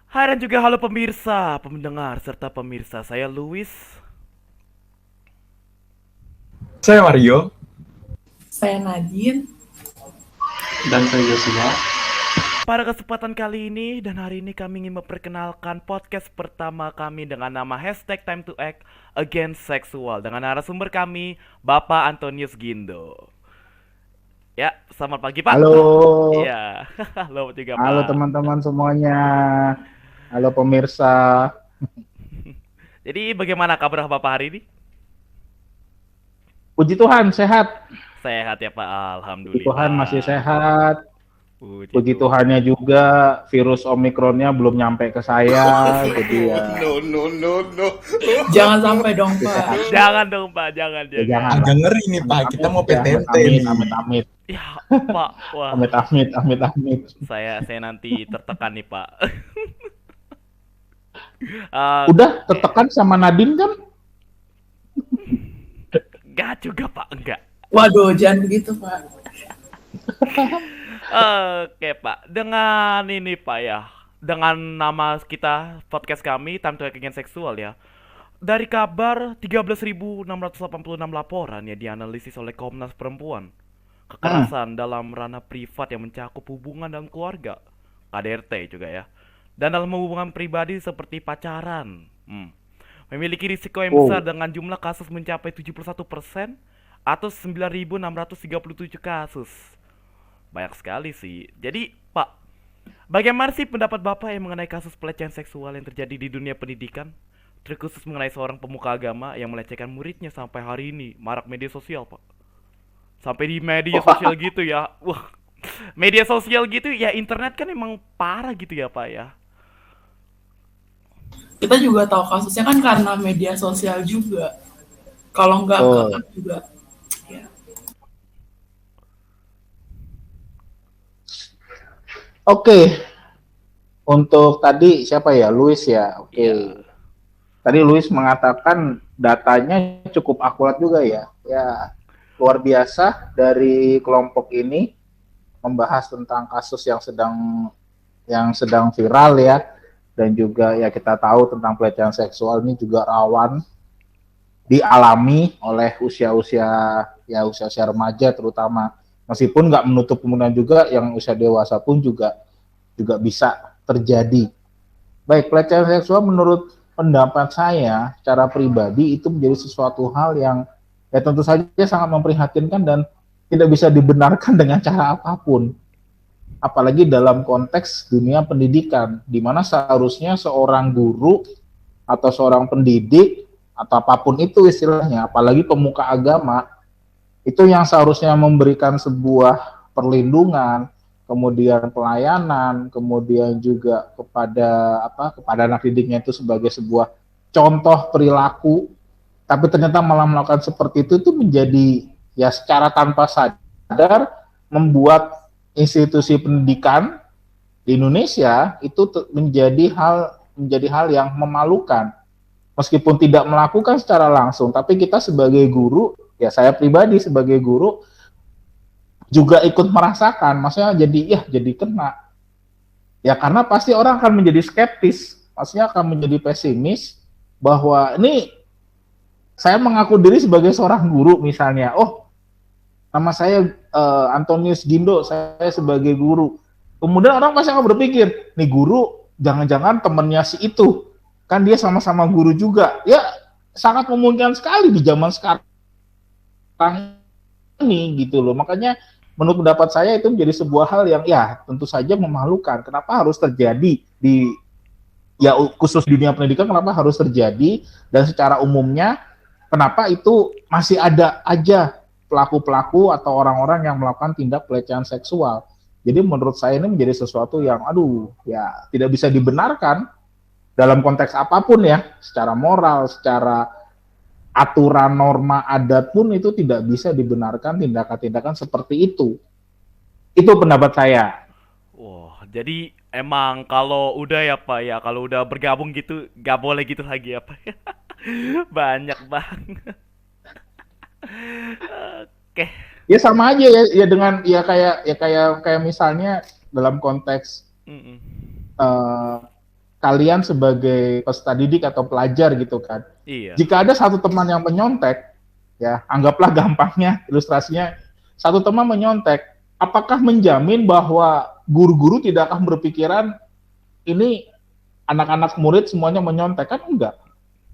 Hai dan juga halo pemirsa, pendengar serta pemirsa. Saya Luis. Saya Mario. Saya Nadine. Dan saya Joshua. Pada kesempatan kali ini dan hari ini kami ingin memperkenalkan podcast pertama kami dengan nama hashtag Time to Act Against Sexual dengan narasumber kami, Bapak Antonius Gindo. Ya, selamat pagi Pak. Halo, Ya, halo juga halo Pak. teman-teman semuanya. Halo pemirsa. Jadi bagaimana kabar Bapak hari ini? Puji Tuhan sehat. Sehat ya Pak, Puji Tuhan masih alhamdulillah. sehat. Puji Tuhan. Tuhannya juga virus Omikronnya belum nyampe ke saya. Jadi ya No. Jangan sampai dong, Pak. sehat. Jangan dong Pak, jangan. Jangan. Agak ngeri nih Pak, kita mau PTT nih. Amit. Ya Pak, wah. Amit. Saya nanti tertekan nih Pak. Udah tertekan sama Nadine kan? Enggak juga Pak, enggak. Waduh, jangan begitu, Pak. Oke Pak, dengan ini Pak ya, dengan nama kita podcast kami Time to Act Against Sexual ya. Dari kabar 13.686 laporan ya dianalisis oleh Komnas Perempuan. Kekerasan dalam ranah privat yang mencakup hubungan dalam keluarga, KDRT juga ya. Dan dalam hubungan pribadi seperti pacaran. Memiliki risiko yang besar dengan jumlah kasus mencapai 71% atau 9.637 kasus. Banyak sekali sih. Jadi, Pak, bagaimana sih pendapat Bapak yang mengenai kasus pelecehan seksual yang terjadi di dunia pendidikan? Terkhusus mengenai seorang pemuka agama yang melecehkan muridnya sampai hari ini marak media sosial, Pak. Sampai di media sosial gitu ya. Wah, media sosial gitu ya, internet kan emang parah gitu ya, Pak ya. Kita juga tahu kasusnya kan karena media sosial juga. Kalau nggak kekat juga. Ya. Oke. Untuk tadi siapa ya? Luis ya. Oke. Iya. Tadi Luis mengatakan datanya cukup akurat juga ya. Ya, luar biasa dari kelompok ini membahas tentang kasus yang sedang viral ya, dan juga ya kita tahu tentang pelecehan seksual ini juga rawan dialami oleh usia-usia remaja terutama, meskipun nggak menutup kemungkinan juga yang usia dewasa pun juga bisa terjadi. Baik, pelecehan seksual menurut pendapat saya secara pribadi itu menjadi sesuatu hal yang ya tentu saja sangat memprihatinkan dan tidak bisa dibenarkan dengan cara apapun. Apalagi dalam konteks dunia pendidikan, di mana seharusnya seorang guru atau seorang pendidik atau apapun itu istilahnya, apalagi pemuka agama, itu yang seharusnya memberikan sebuah perlindungan, kemudian pelayanan, kemudian juga kepada anak didiknya itu sebagai sebuah contoh perilaku, tapi ternyata malah melakukan seperti itu menjadi ya secara tanpa sadar membuat institusi pendidikan di Indonesia itu menjadi hal yang memalukan. Meskipun tidak melakukan secara langsung, tapi kita sebagai guru, ya saya pribadi sebagai guru juga ikut merasakan, maksudnya jadi kena. Ya karena pasti orang akan menjadi skeptis, maksudnya akan menjadi pesimis bahwa ini saya mengaku diri sebagai seorang guru misalnya, nama saya Antonius Gindo, saya sebagai guru. Kemudian orang pasti akan berpikir, nih guru jangan-jangan temennya si itu, kan dia sama-sama guru juga. Ya sangat memungkinkan sekali di zaman sekarang ini gitu loh. Makanya menurut pendapat saya itu menjadi sebuah hal yang ya tentu saja memalukan. Kenapa harus terjadi di ya khusus dunia pendidikan, kenapa harus terjadi, dan secara umumnya kenapa itu masih ada aja pelaku-pelaku atau orang-orang yang melakukan tindak pelecehan seksual. Jadi menurut saya ini menjadi sesuatu yang ya tidak bisa dibenarkan dalam konteks apapun ya, secara moral, secara aturan norma adat pun itu tidak bisa dibenarkan tindakan-tindakan seperti itu. Itu pendapat saya. Wah, jadi emang kalau udah ya Pak ya, kalau udah bergabung gitu gak boleh gitu lagi ya Pak. Banyak banget. Oke. Ya sama aja ya dengan kayak misalnya dalam konteks Mm-mm. uh, kalian sebagai peserta didik atau pelajar gitu kan. Iya. Jika ada satu teman yang menyontek, ya anggaplah gampangnya ilustrasinya, satu teman menyontek, apakah menjamin bahwa guru-guru tidak akan berpikiran ini anak-anak murid semuanya menyontek? Kan enggak.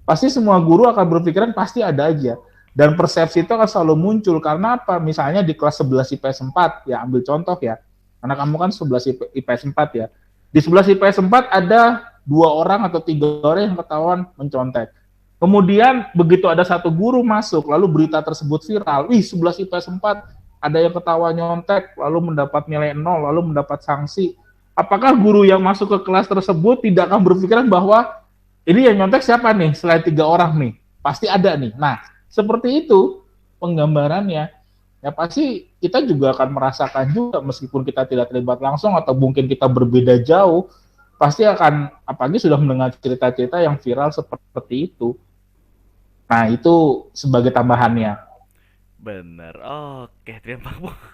Pasti semua guru akan berpikiran pasti ada aja. Dan persepsi itu akan selalu muncul. Karena apa? Misalnya di kelas 11 IPS 4, ya ambil contoh ya. Karena kamu kan 11 IPS 4 ya. Di 11 IPS 4 ada 2 orang atau 3 orang yang ketahuan mencontek. Kemudian begitu ada satu guru masuk, lalu berita tersebut viral. 11 IPS 4 ada yang ketahuan nyontek, lalu mendapat nilai 0, lalu mendapat sanksi. Apakah guru yang masuk ke kelas tersebut tidak akan berpikiran bahwa ini yang nyontek siapa nih? Selain 3 orang nih, pasti ada nih. Nah, seperti itu penggambarannya. Ya pasti kita juga akan merasakan juga meskipun kita tidak terlibat langsung atau mungkin kita berbeda jauh, pasti akan, apalagi sudah mendengar cerita-cerita yang viral seperti itu. Nah, itu sebagai tambahannya. Bener. Oke, terima kasih.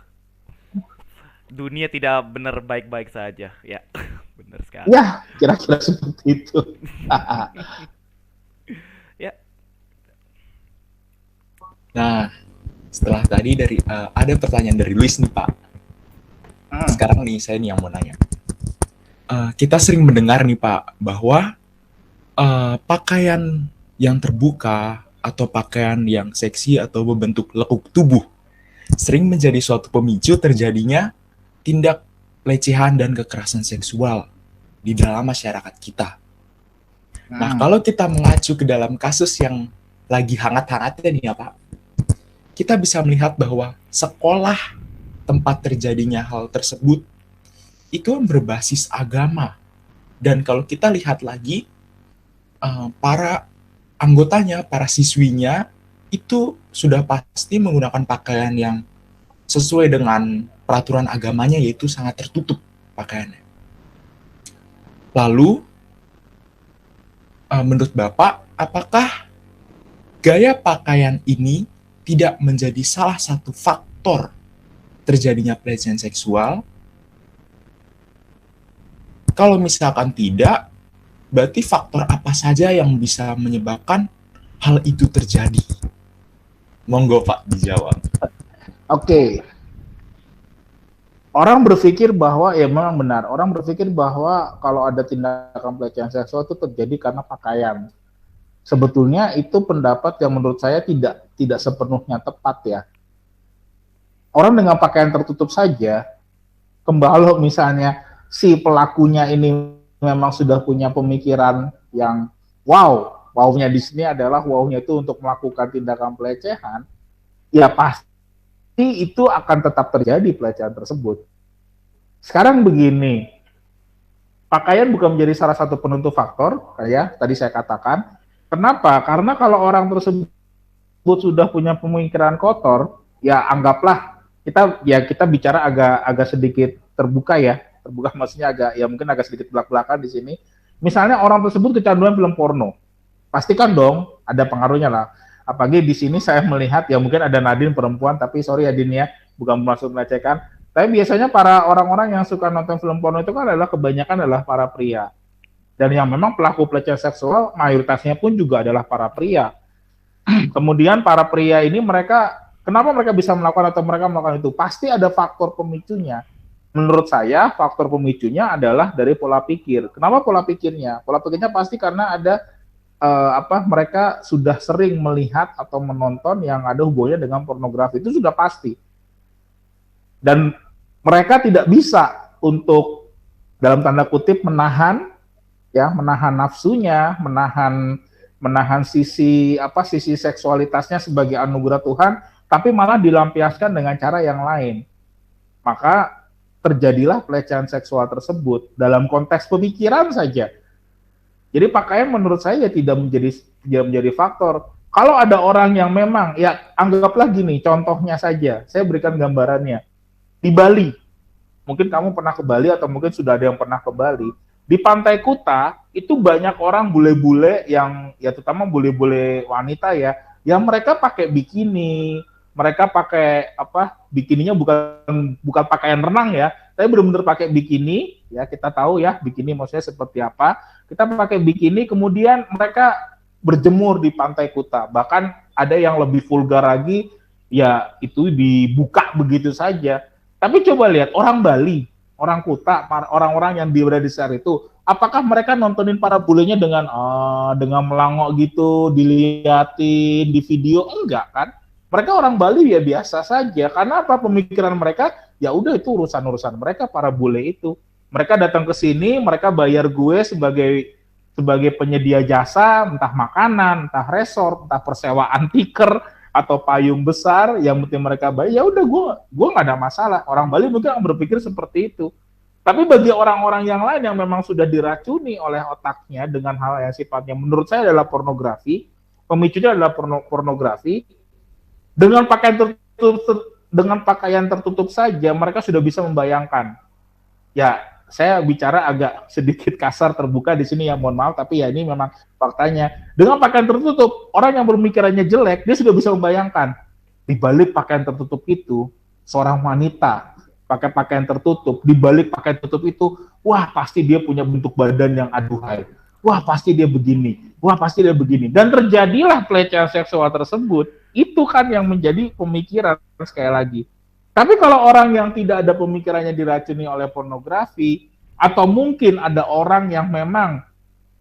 Dunia tidak benar baik-baik saja. Ya, benar sekali. Ya, kira-kira seperti itu. Ya. Nah, setelah tadi ada pertanyaan dari Luis nih Pak. Sekarang nih saya nih yang mau nanya. Kita sering mendengar nih Pak bahwa pakaian yang terbuka atau pakaian yang seksi atau berbentuk lekuk tubuh sering menjadi suatu pemicu terjadinya tindak pelecehan dan kekerasan seksual di dalam masyarakat kita. Nah, kalau kita mengacu ke dalam kasus yang lagi hangat-hangatnya nih ya Pak, kita bisa melihat bahwa sekolah tempat terjadinya hal tersebut itu berbasis agama. Dan kalau kita lihat lagi, para anggotanya, para siswinya, itu sudah pasti menggunakan pakaian yang sesuai dengan peraturan agamanya, yaitu sangat tertutup pakaiannya. Lalu, menurut Bapak, apakah gaya pakaian ini tidak menjadi salah satu faktor terjadinya pelecehan seksual? Kalau misalkan tidak, berarti faktor apa saja yang bisa menyebabkan hal itu terjadi? Monggo Pak dijawab. Oke. Orang berpikir bahwa, ya memang benar, orang berpikir bahwa kalau ada tindakan pelecehan seksual itu terjadi karena pakaian. Sebetulnya itu pendapat yang menurut saya tidak sepenuhnya tepat ya. Orang dengan pakaian tertutup saja, kalau misalnya si pelakunya ini memang sudah punya pemikiran yang wow-nya di sini adalah wow-nya itu untuk melakukan tindakan pelecehan, ya pasti itu akan tetap terjadi pelecehan tersebut. Sekarang begini, pakaian bukan menjadi salah satu penentu faktor, kayak tadi saya katakan. Kenapa? Karena kalau orang tersebut sudah punya pemikiran kotor, ya anggaplah kita bicara agak sedikit terbuka ya. Terbuka maksudnya mungkin agak sedikit belak-belakan di sini. Misalnya orang tersebut kecanduan film porno, pastikan dong ada pengaruhnya lah. Apalagi di sini saya melihat ya mungkin ada Nadine perempuan, tapi sorry ya Din ya, bukan bermaksud melecehkan. Tapi biasanya para orang-orang yang suka nonton film porno itu kan kebanyakan adalah para pria. Dan yang memang pelaku pelecehan seksual mayoritasnya pun juga adalah para pria. Kemudian para pria ini kenapa mereka bisa melakukan atau mereka melakukan itu? Pasti ada faktor pemicunya. Menurut saya, faktor pemicunya adalah dari pola pikir. Kenapa pola pikirnya? Pola pikirnya pasti karena ada mereka sudah sering melihat atau menonton yang ada hubungannya dengan pornografi. Itu sudah pasti. Dan mereka tidak bisa untuk dalam tanda kutip menahan nafsunya, menahan sisi seksualitasnya sebagai anugerah Tuhan, tapi malah dilampiaskan dengan cara yang lain. Maka terjadilah pelecehan seksual tersebut dalam konteks pemikiran saja. Jadi pakaian menurut saya tidak menjadi faktor. Kalau ada orang yang memang, ya anggaplah gini, contohnya saja, saya berikan gambarannya. Di Bali, mungkin kamu pernah ke Bali atau mungkin sudah ada yang pernah ke Bali, di Pantai Kuta itu banyak orang bule-bule yang, ya terutama bule-bule wanita ya, yang mereka pakai bikini, mereka pakai bikininya bukan pakaian renang ya, Saya benar-benar pakai bikini, ya kita tahu ya bikini maksudnya seperti apa. Kita pakai bikini, kemudian mereka berjemur di pantai Kuta. Bahkan ada yang lebih vulgar lagi, ya itu dibuka begitu saja. Tapi coba lihat orang Bali, orang Kuta, orang-orang yang berada di sekitar itu, apakah mereka nontonin para bulenya dengan melangok gitu, dilihatin di video? Enggak kan? Mereka orang Bali ya biasa saja. Karena apa? Pemikiran mereka ya udah itu urusan-urusan mereka para bule itu. Mereka datang ke sini, mereka bayar gue sebagai penyedia jasa, entah makanan, entah resort, entah persewaan tiker atau payung besar, yang penting mereka bayar. Ya udah gue nggak ada masalah. Orang Bali mungkin berpikir seperti itu. Tapi bagi orang-orang yang lain yang memang sudah diracuni oleh otaknya dengan hal yang sifatnya menurut saya adalah pornografi, pemicunya adalah pornografi, dengan pakaian tertutup saja mereka sudah bisa membayangkan. Ya, saya bicara agak sedikit kasar terbuka di sini ya, mohon maaf, tapi ya ini memang faktanya. Dengan pakaian tertutup, orang yang pemikirannya jelek dia sudah bisa membayangkan di balik pakaian tertutup itu seorang wanita pakai pakaian tertutup, di balik pakaian tertutup itu, wah pasti dia punya bentuk badan yang aduhai. Wah pasti dia begini, wah pasti dia begini. Dan terjadilah pelecehan seksual tersebut. Itu kan yang menjadi pemikiran sekali lagi. Tapi kalau orang yang tidak ada pemikirannya diracuni oleh pornografi, atau mungkin ada orang yang memang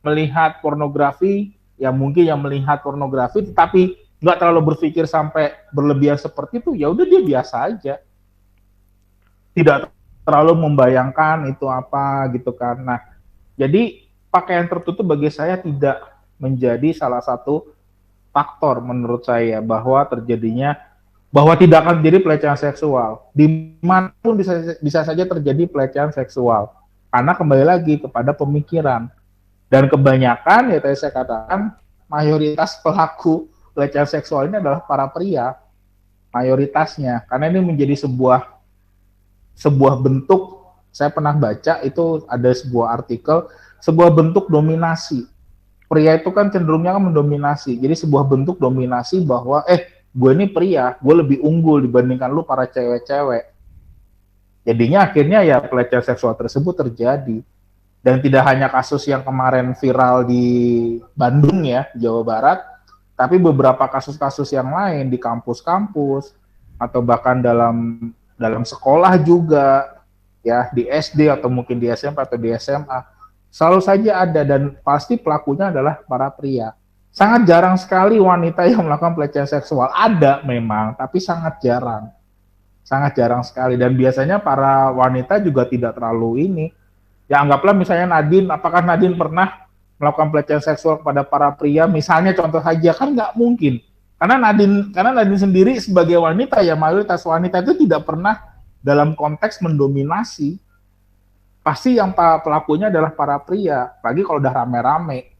melihat pornografi, yang mungkin yang melihat pornografi, tetapi nggak terlalu berpikir sampai berlebihan seperti itu, ya udah dia biasa aja. Tidak terlalu membayangkan itu apa gitu kan. Nah, jadi pakaian tertutup bagi saya tidak menjadi salah satu faktor menurut saya bahwa tidak akan terjadi pelecehan seksual. Dimanapun bisa saja terjadi pelecehan seksual. Karena kembali lagi kepada pemikiran. Dan kebanyakan, ya tadi saya katakan, mayoritas pelaku pelecehan seksual ini adalah para pria. Mayoritasnya. Karena ini menjadi sebuah bentuk, saya pernah baca, itu ada sebuah artikel, sebuah bentuk dominasi. Pria itu kan cenderungnya kan mendominasi. Jadi sebuah bentuk dominasi bahwa, gue ini pria, gue lebih unggul dibandingkan lu para cewek-cewek. Jadinya akhirnya ya pelecehan seksual tersebut terjadi. Dan tidak hanya kasus yang kemarin viral di Bandung ya, Jawa Barat, tapi beberapa kasus-kasus yang lain di kampus-kampus, atau bahkan dalam sekolah juga, ya di SD atau mungkin di SMP atau di SMA, selalu saja ada dan pasti pelakunya adalah para pria. Sangat jarang sekali wanita yang melakukan pelecehan seksual. Ada memang, tapi sangat jarang. Sangat jarang sekali. Dan biasanya para wanita juga tidak terlalu ini. Ya anggaplah misalnya Nadine, apakah Nadine pernah melakukan pelecehan seksual kepada para pria? Misalnya contoh saja, kan nggak mungkin. Karena Nadine sendiri sebagai wanita, ya mayoritas wanita itu tidak pernah dalam konteks mendominasi. Pasti yang pelakunya adalah para pria, apalagi kalau udah rame-rame.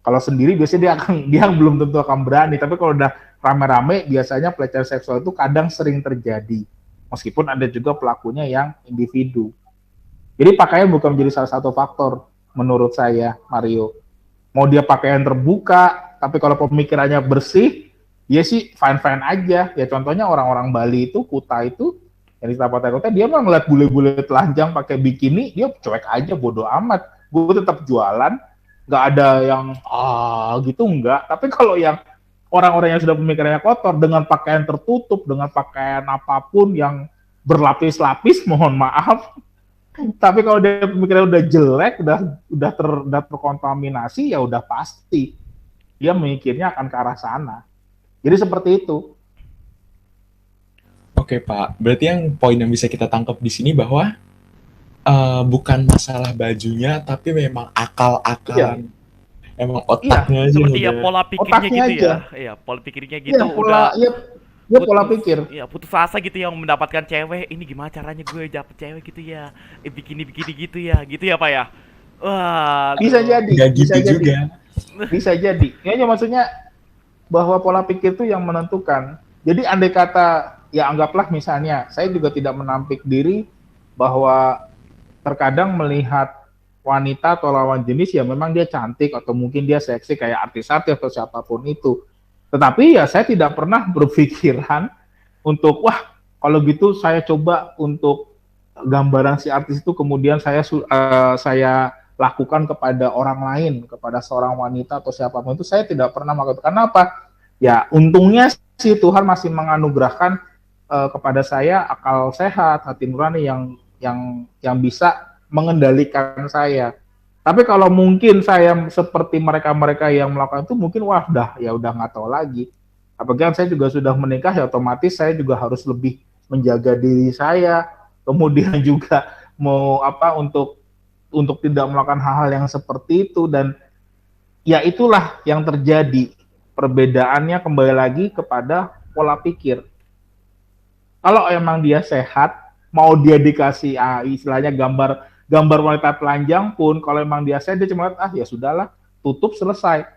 Kalau sendiri biasanya dia belum tentu akan berani, tapi kalau udah rame-rame biasanya pelecehan seksual itu kadang sering terjadi. Meskipun ada juga pelakunya yang individu. Jadi pakaian bukan menjadi salah satu faktor menurut saya, Mario. Mau dia pakaian terbuka, tapi kalau pemikirannya bersih, ya sih fine-fine aja. Ya contohnya orang-orang Bali itu, Kuta itu, yang di Pantai Kuta, dia mah ngeliat bule-bule telanjang pakai bikini, dia cuek aja, bodo amat. Gue tetap jualan, nggak ada yang gitu, enggak. Tapi kalau yang orang-orang yang sudah pemikirannya kotor, dengan pakaian tertutup, dengan pakaian apapun yang berlapis-lapis, mohon maaf. Tapi kalau dia pemikirannya udah jelek, udah terkontaminasi, ya udah pasti dia mikirnya akan ke arah sana. Jadi seperti itu. Oke Pak, berarti yang poin yang bisa kita tangkap di sini bahwa bukan masalah bajunya, tapi memang akal-akalan, emang otaknya aja. Seperti ya pola pikirnya otaknya gitu aja. ya, iya pola pikirnya gitu Pola pikir. Iya putus asa gitu yang mendapatkan cewek. Ini gimana caranya gue dapet cewek gitu ya? Begini gitu ya Pak ya. Wah, Bisa jadi. Nggak gitu bisa juga. jadi. Bisa jadi. Ya maksudnya bahwa pola pikir itu yang menentukan. Jadi andai kata, ya anggaplah misalnya, saya juga tidak menampik diri bahwa terkadang melihat wanita atau lawan jenis ya memang dia cantik atau mungkin dia seksi kayak artis-artis atau siapapun itu. Tetapi ya saya tidak pernah berpikiran untuk, wah kalau gitu saya coba untuk gambaran si artis itu kemudian saya lakukan kepada orang lain, kepada seorang wanita atau siapapun itu, saya tidak pernah melakukan. Kenapa? Ya untungnya sih Tuhan masih menganugerahkan kepada saya akal sehat, hati nurani yang bisa mengendalikan saya. Tapi kalau mungkin saya seperti mereka-mereka yang melakukan itu, mungkin wah udah nggak tahu lagi. Apalagi kan saya juga sudah menikah, ya otomatis saya juga harus lebih menjaga diri saya. Kemudian juga mau untuk tidak melakukan hal-hal yang seperti itu, dan ya itulah yang terjadi. Perbedaannya kembali lagi kepada pola pikir. Kalau emang dia sehat, mau dia dikasih istilahnya gambar wanita telanjang pun, kalau emang dia sehat, dia cuma lihat, ya sudahlah, tutup, selesai.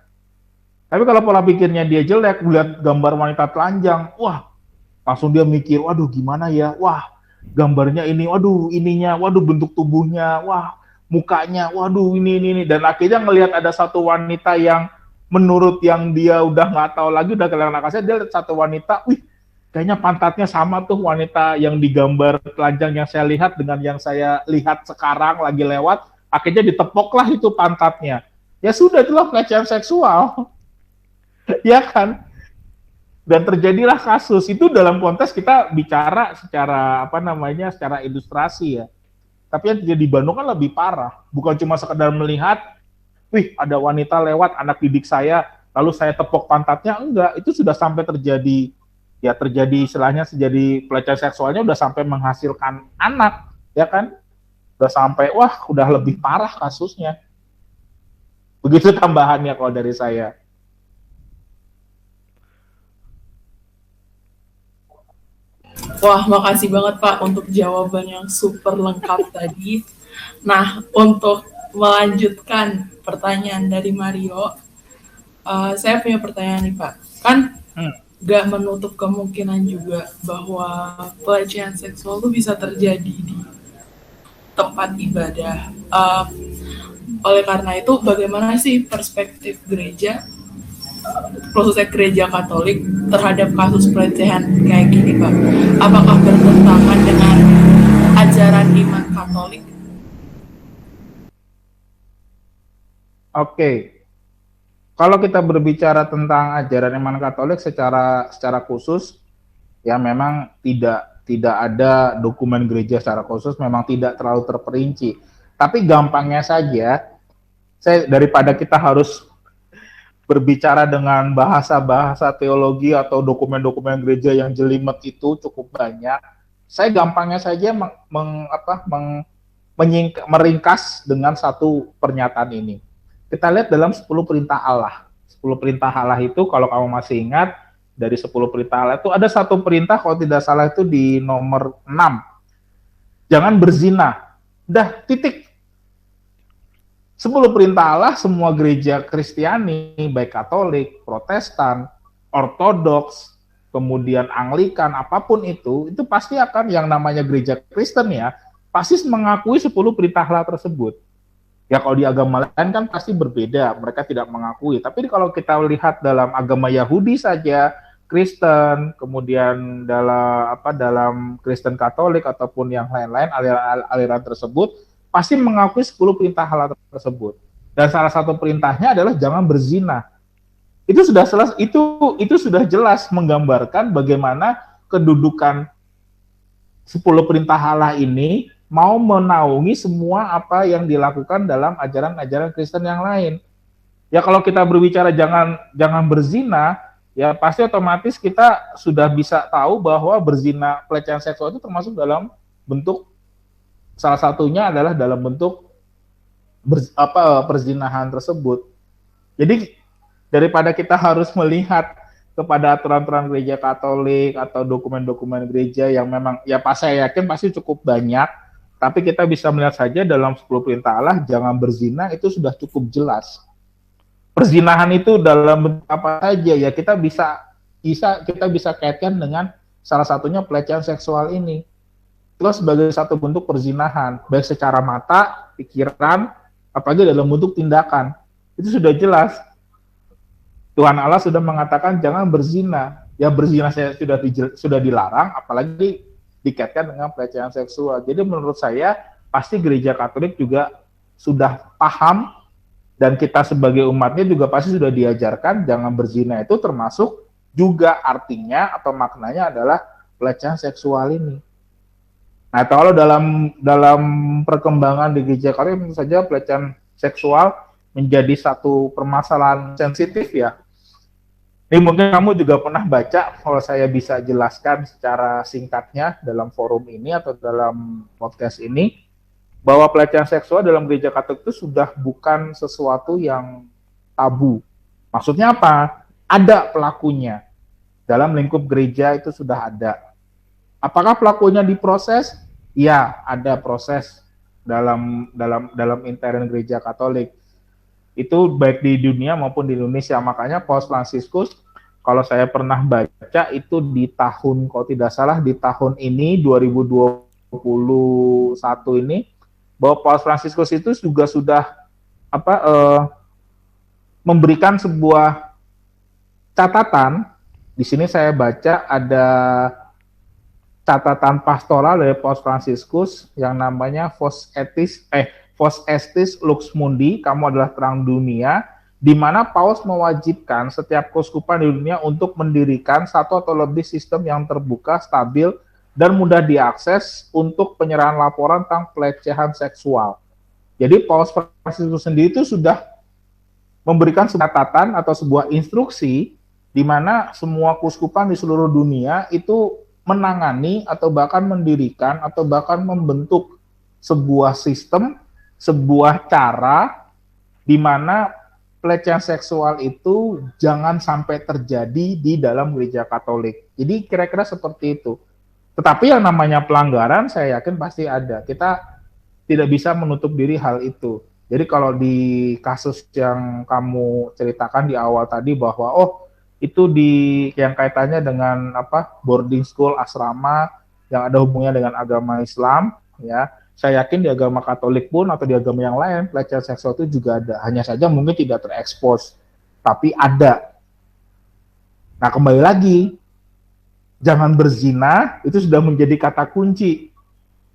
Tapi kalau pola pikirnya dia jelek, lihat gambar wanita telanjang, wah, langsung dia mikir, waduh gimana ya, wah, gambarnya ini, waduh ininya, waduh bentuk tubuhnya, wah, mukanya, waduh ini. Dan akhirnya ngelihat ada satu wanita yang menurut yang dia udah nggak tahu lagi, udah kehilangan akal sehat, dia lihat satu wanita, wih, kayaknya pantatnya sama tuh wanita yang digambar telanjang yang saya lihat dengan yang saya lihat sekarang lagi lewat, akhirnya ditepoklah itu pantatnya. Ya sudah, itulah pelecehan seksual. Ya kan? Dan terjadilah kasus itu dalam konteks kita bicara secara ilustrasi ya. Tapi yang terjadi di Bandung kan lebih parah. Bukan cuma sekedar melihat, wih ada wanita lewat anak didik saya, lalu saya tepok pantatnya, enggak. Itu sudah sampai terjadi istilahnya jadi pelecehan seksualnya, udah sampai menghasilkan anak, ya kan? Udah sampai, wah udah lebih parah kasusnya. Begitu tambahannya kalau dari saya. Wah, makasih banget Pak untuk jawaban yang super lengkap tadi. Nah, untuk melanjutkan pertanyaan dari Mario, saya punya pertanyaan nih Pak. Kan nggak menutup kemungkinan juga bahwa pelecehan seksual itu bisa terjadi di tempat ibadah. Oleh karena itu, bagaimana sih perspektif gereja, khususnya gereja Katolik, terhadap kasus pelecehan kayak gini, Pak? Apakah bertentangan dengan ajaran iman Katolik? Oke. Kalau kita berbicara tentang ajaran iman Katolik secara khusus, ya memang tidak ada dokumen gereja secara khusus, memang tidak terlalu terperinci. Tapi gampangnya saja, daripada kita harus berbicara dengan bahasa-bahasa teologi atau dokumen-dokumen gereja yang jelimet itu cukup banyak, saya gampangnya saja meringkas dengan satu pernyataan ini. Kita lihat dalam 10 perintah Allah. 10 perintah Allah itu kalau kamu masih ingat, dari 10 perintah Allah itu ada satu perintah kalau tidak salah itu di nomor 6. Jangan berzina. Udah, titik. 10 perintah Allah, semua gereja Kristiani, baik Katolik, Protestan, Ortodoks, kemudian Anglikan, apapun itu pasti akan, yang namanya gereja Kristen ya, pasti mengakui 10 perintah Allah tersebut. Ya kalau di agama lain kan pasti berbeda, mereka tidak mengakui. Tapi kalau kita lihat dalam agama Yahudi saja, Kristen, kemudian dalam Kristen Katolik ataupun yang lain-lain aliran tersebut, pasti mengakui 10 perintah Allah tersebut. Dan salah satu perintahnya adalah jangan berzina. Itu sudah itu sudah jelas menggambarkan bagaimana kedudukan 10 perintah Allah ini mau menaungi semua apa yang dilakukan dalam ajaran-ajaran Kristen yang lain. Ya kalau kita berbicara jangan berzina, ya pasti otomatis kita sudah bisa tahu bahwa berzina, pelecehan seksual itu termasuk dalam bentuk, salah satunya adalah dalam bentuk perzinahan tersebut. Jadi daripada kita harus melihat kepada aturan-aturan gereja Katolik atau dokumen-dokumen gereja yang memang ya saya yakin pasti cukup banyak, tapi kita bisa melihat saja dalam 10 perintah Allah jangan berzina itu sudah cukup jelas. Perzinahan itu dalam bentuk apa saja ya kita bisa kaitkan dengan salah satunya pelecehan seksual ini. Itu sebagai satu bentuk perzinahan, baik secara mata, pikiran, apalagi dalam bentuk tindakan. Itu sudah jelas. Tuhan Allah sudah mengatakan jangan berzina. Ya berzina sudah dilarang, apalagi dikaitkan dengan pelecehan seksual. Jadi menurut saya pasti gereja Katolik juga sudah paham, dan kita sebagai umatnya juga pasti sudah diajarkan jangan berzina itu termasuk juga artinya atau maknanya adalah pelecehan seksual ini. Nah, kalau dalam perkembangan di gereja Katolik tentu saja pelecehan seksual menjadi satu permasalahan sensitif ya. Ini mungkin kamu juga pernah baca, kalau saya bisa jelaskan secara singkatnya dalam forum ini atau dalam podcast ini, bahwa pelecehan seksual dalam gereja Katolik itu sudah bukan sesuatu yang tabu. Maksudnya apa? Ada pelakunya. Dalam lingkup gereja itu sudah ada. Apakah pelakunya diproses? Ya, ada proses dalam intern gereja Katolik. Itu baik di dunia maupun di Indonesia. Makanya Paus Fransiskus, kalau saya pernah baca itu di tahun, kalau tidak salah di tahun ini 2021 ini, bahwa Paus Fransiskus itu juga sudah memberikan sebuah catatan. Di sini saya baca ada catatan pastoral dari Paus Fransiskus yang namanya Vos Estis Lux Mundi, kamu adalah terang dunia, di mana Paus mewajibkan setiap keuskupan di dunia untuk mendirikan satu atau lebih sistem yang terbuka, stabil, dan mudah diakses untuk penyerahan laporan tentang pelecehan seksual. Jadi Paus Fransiskus sendiri itu sudah memberikan sebuah catatan atau sebuah instruksi di mana semua keuskupan di seluruh dunia itu menangani atau bahkan mendirikan atau bahkan membentuk sebuah sistem, sebuah cara di mana pelecehan seksual itu jangan sampai terjadi di dalam gereja Katolik. Jadi kira-kira seperti itu. Tetapi yang namanya pelanggaran saya yakin pasti ada. Kita tidak bisa menutup diri hal itu. Jadi kalau di kasus yang kamu ceritakan di awal tadi bahwa itu yang kaitannya dengan boarding school, asrama yang ada hubungannya dengan agama Islam, ya. Saya yakin di agama Katolik pun atau di agama yang lain pelecehan seksual itu juga ada. Hanya saja mungkin tidak terekspos, tapi ada. Nah, kembali lagi, jangan berzina itu sudah menjadi kata kunci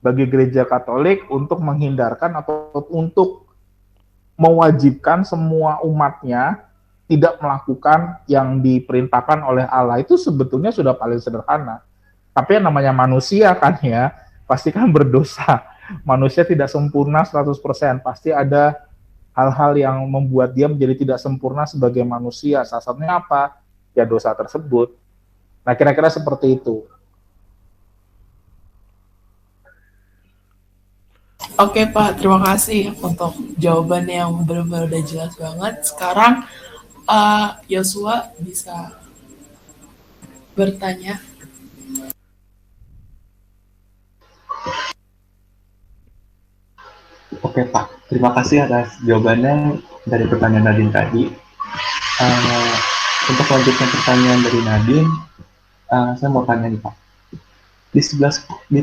bagi gereja Katolik untuk menghindarkan atau untuk mewajibkan semua umatnya tidak melakukan yang diperintahkan oleh Allah. Itu sebetulnya sudah paling sederhana. Tapi yang namanya manusia kan ya, pasti kan berdosa. Manusia tidak sempurna 100%. Pasti ada hal-hal yang membuat dia menjadi tidak sempurna sebagai manusia. Salah satunya apa? Ya dosa tersebut. Nah, kira-kira seperti itu. Oke Pak, terima kasih untuk jawabannya yang benar-benar udah jelas banget. Sekarang Yosua bisa bertanya. Oke Pak, terima kasih atas jawabannya dari pertanyaan Nadine tadi. Untuk melanjutkan pertanyaan dari Nadine, saya mau tanya nih Pak. Di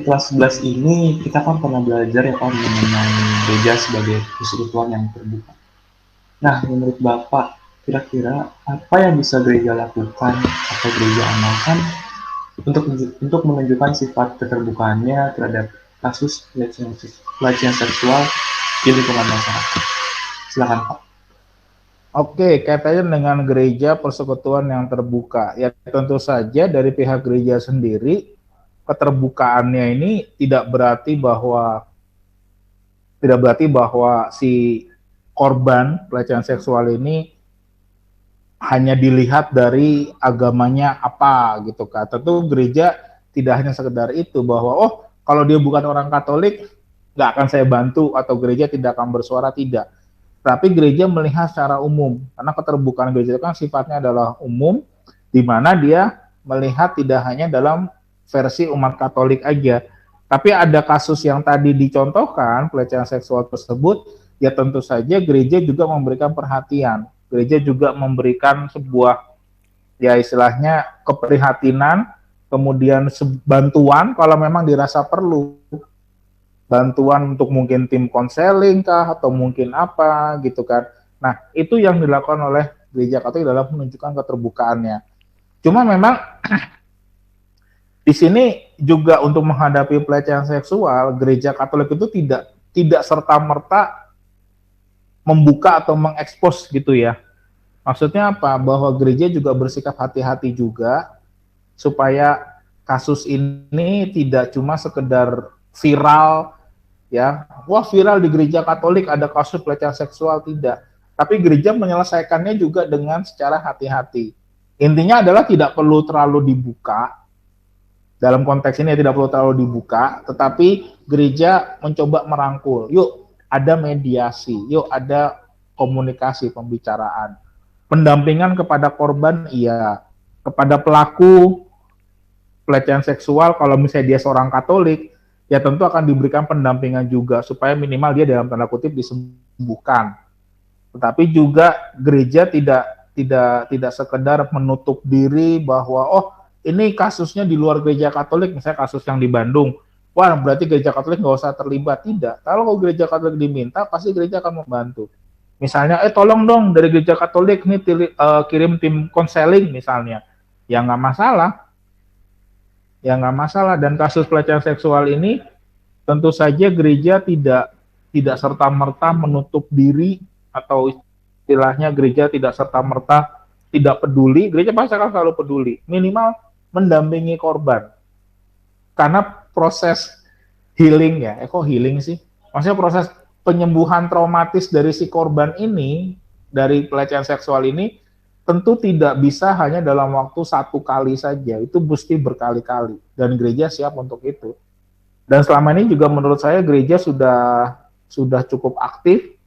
kelas 11 ini kita kan pernah belajar ya Pak mengenai gereja sebagai persekutuan yang terbuka. Nah, menurut Bapak, kira-kira apa yang bisa gereja lakukan atau gereja amalkan untuk menunjukkan sifat keterbukaannya terhadap kasus pelecehan seksual di lingkungan masyarakat? Silakan Pak. Oke, kaitannya dengan gereja persekutuan yang terbuka. Ya tentu saja dari pihak gereja sendiri keterbukaannya ini tidak berarti bahwa si korban pelecehan seksual ini hanya dilihat dari agamanya apa gitu kan. Tentu gereja tidak hanya sekedar itu bahwa kalau dia bukan orang Katolik nggak akan saya bantu atau gereja tidak akan bersuara, tidak. Tapi gereja melihat secara umum karena keterbukaan gereja itu kan sifatnya adalah umum, di mana dia melihat tidak hanya dalam versi umat Katolik aja, tapi ada kasus yang tadi dicontohkan pelecehan seksual tersebut, ya tentu saja gereja juga memberikan perhatian. Gereja juga memberikan sebuah ya istilahnya keprihatinan, kemudian bantuan kalau memang dirasa perlu. Bantuan untuk mungkin tim konseling kah atau mungkin apa gitu kan. Nah, itu yang dilakukan oleh gereja Katolik dalam menunjukkan keterbukaannya. Cuma memang di sini juga untuk menghadapi pelecehan seksual, gereja Katolik itu tidak serta-merta membuka atau mengekspos gitu ya. Maksudnya apa? Bahwa gereja juga bersikap hati-hati juga supaya kasus ini tidak cuma sekedar viral ya. Wah, viral di gereja Katolik ada kasus pelecehan seksual, tidak. Tapi gereja menyelesaikannya juga dengan secara hati-hati. Intinya adalah tidak perlu terlalu dibuka. Dalam konteks ini tidak perlu terlalu dibuka, tetapi gereja mencoba merangkul. Yuk, ada mediasi, yuk ada komunikasi, pembicaraan. Pendampingan kepada korban, iya. Kepada pelaku pelecehan seksual, kalau misalnya dia seorang Katolik, ya tentu akan diberikan pendampingan juga, supaya minimal dia dalam tanda kutip disembuhkan. Tetapi juga gereja tidak sekedar menutup diri bahwa, oh ini kasusnya di luar gereja Katolik, misalnya kasus yang di Bandung, wah berarti gereja Katolik nggak usah terlibat. Tidak, kalau gereja Katolik diminta, pasti gereja akan membantu. Misalnya, tolong dong dari gereja Katolik nih kirim tim konseling misalnya, ya nggak masalah. Ya nggak masalah. Dan kasus pelecehan seksual ini tentu saja gereja tidak serta-merta menutup diri, atau istilahnya gereja tidak serta-merta tidak peduli. Gereja pasti akan selalu peduli, minimal mendampingi korban. Karena proses healing ya, kok healing sih? Maksudnya proses penyembuhan traumatis dari si korban ini, dari pelecehan seksual ini, tentu tidak bisa hanya dalam waktu satu kali saja, itu mesti berkali-kali, dan gereja siap untuk itu. Dan selama ini juga menurut saya gereja sudah cukup aktif,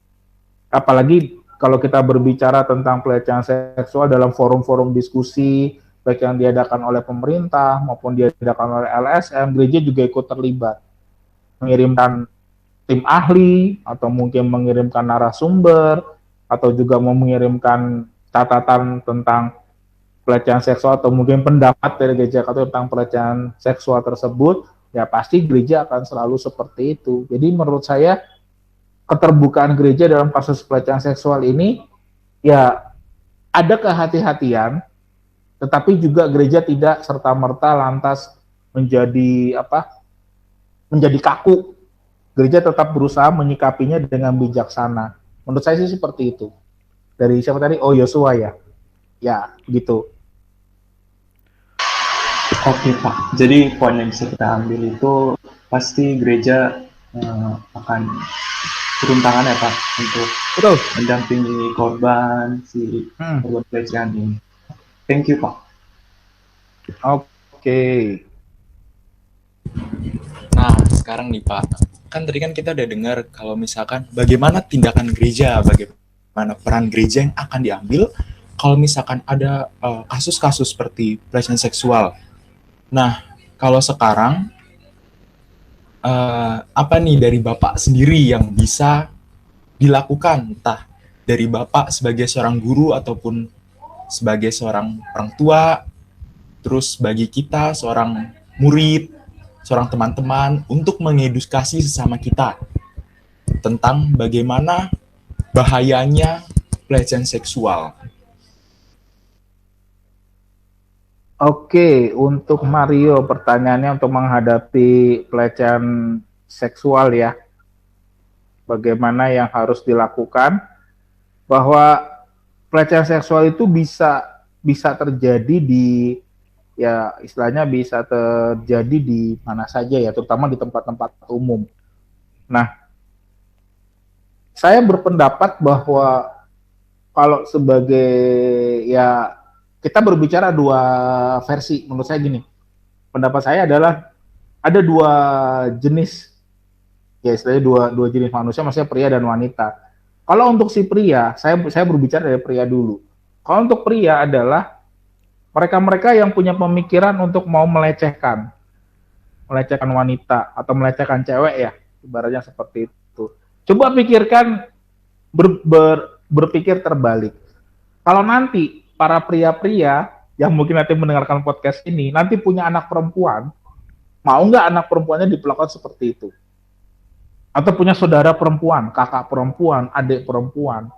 apalagi kalau kita berbicara tentang pelecehan seksual dalam forum-forum diskusi, baik yang diadakan oleh pemerintah maupun diadakan oleh LSM, gereja juga ikut terlibat, mengirimkan tim ahli, atau mungkin mengirimkan narasumber, atau juga mau mengirimkan catatan tentang pelecehan seksual, atau mungkin pendapat dari gereja Katolik tentang pelecehan seksual tersebut, ya pasti gereja akan selalu seperti itu. Jadi menurut saya keterbukaan gereja dalam kasus pelecehan seksual ini ya ada kehati-hatian, tetapi juga gereja tidak serta-merta lantas menjadi kaku. Gereja tetap berusaha menyikapinya dengan bijaksana. Menurut saya sih seperti itu. Dari siapa tadi? Oh, Yosua ya. Ya, gitu. Oke Pak, jadi poin yang bisa kita ambil itu pasti gereja akan turun tangan ya Pak untuk Betul. mendampingi korban korban pelecehan ini. Thank you Pak. Oke. Nah, sekarang nih Pak, kan tadi kan kita udah dengar kalau misalkan bagaimana tindakan gereja, bagaimana peran gereja yang akan diambil kalau misalkan ada kasus-kasus seperti pelecehan seksual. Nah, kalau sekarang apa nih dari Bapak sendiri yang bisa dilakukan, entah dari Bapak sebagai seorang guru ataupun sebagai seorang orang tua, terus bagi kita seorang murid, seorang teman-teman, untuk mengedukasi sesama kita tentang bagaimana bahayanya pelecehan seksual. Oke, untuk Mario pertanyaannya untuk menghadapi pelecehan seksual ya. Bagaimana yang harus dilakukan? Bahwa pelecehan seksual itu bisa terjadi di, ya istilahnya bisa terjadi di mana saja ya, terutama di tempat-tempat umum. Nah, saya berpendapat bahwa kalau sebagai, ya kita berbicara dua versi, menurut saya gini, pendapat saya adalah ada dua jenis, ya istilahnya dua jenis manusia, maksudnya pria dan wanita. Kalau untuk si pria, saya berbicara dari pria dulu. Kalau untuk pria adalah mereka-mereka yang punya pemikiran untuk mau melecehkan wanita atau melecehkan cewek ya, ibaratnya seperti itu. Coba pikirkan, berpikir terbalik. Kalau nanti para pria-pria yang mungkin nanti mendengarkan podcast ini nanti punya anak perempuan, mau nggak anak perempuannya diperlakukan seperti itu? Atau punya saudara perempuan, kakak perempuan, adik perempuan,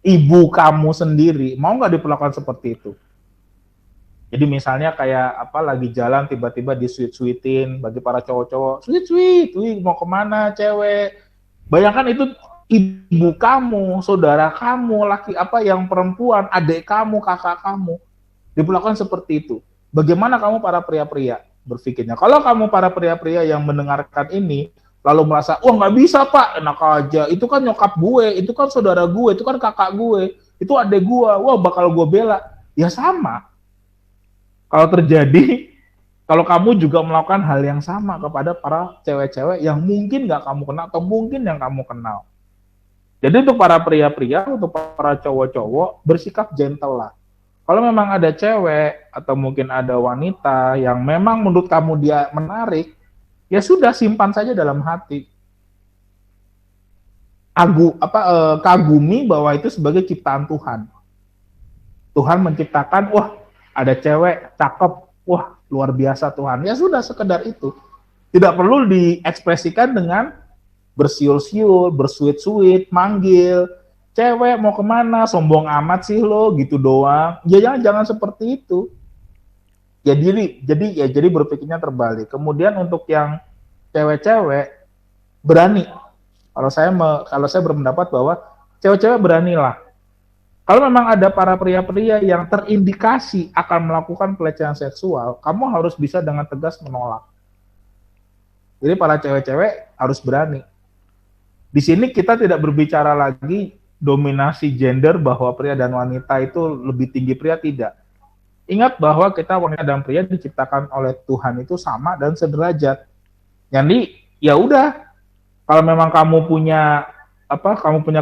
ibu kamu sendiri, mau nggak diperlakukan seperti itu? Jadi misalnya kayak apa lagi jalan tiba-tiba di sweet-sweetin bagi para cowok-cowok, sweet-sweet, wih mau kemana cewek? Bayangkan itu ibu kamu, saudara kamu, laki apa yang perempuan, adik kamu, kakak kamu, diperlakukan seperti itu. Bagaimana kamu para pria-pria berpikirnya? Kalau kamu para pria-pria yang mendengarkan ini, lalu merasa, wah nggak bisa pak, enak aja, itu kan nyokap gue, itu kan saudara gue, itu kan kakak gue, itu adik gue, wah bakal gue bela. Ya sama, kalau terjadi, kalau kamu juga melakukan hal yang sama kepada para cewek-cewek yang mungkin nggak kamu kenal atau mungkin yang kamu kenal. Jadi untuk para pria-pria, untuk para cowok-cowok, bersikap gentle lah. Kalau memang ada cewek atau mungkin ada wanita yang memang menurut kamu dia menarik, ya sudah simpan saja dalam hati. Kagumi bahwa itu sebagai ciptaan Tuhan. Tuhan menciptakan, wah ada cewek cakep, wah luar biasa Tuhan. Ya sudah sekedar itu. Tidak perlu diekspresikan dengan bersiul-siul, bersuit-suit, manggil, cewek mau kemana, sombong amat sih lo, gitu doang. Ya jangan seperti itu. Jadi berpikirnya terbalik. Kemudian untuk yang cewek-cewek berani. Kalau saya berpendapat bahwa cewek-cewek beranilah. Kalau memang ada para pria-pria yang terindikasi akan melakukan pelecehan seksual, kamu harus bisa dengan tegas menolak. Jadi para cewek-cewek harus berani. Di sini kita tidak berbicara lagi dominasi gender bahwa pria dan wanita itu lebih tinggi pria, tidak. Ingat bahwa kita wanita dan pria diciptakan oleh Tuhan itu sama dan sederajat. Jadi ya udah, kalau memang kamu punya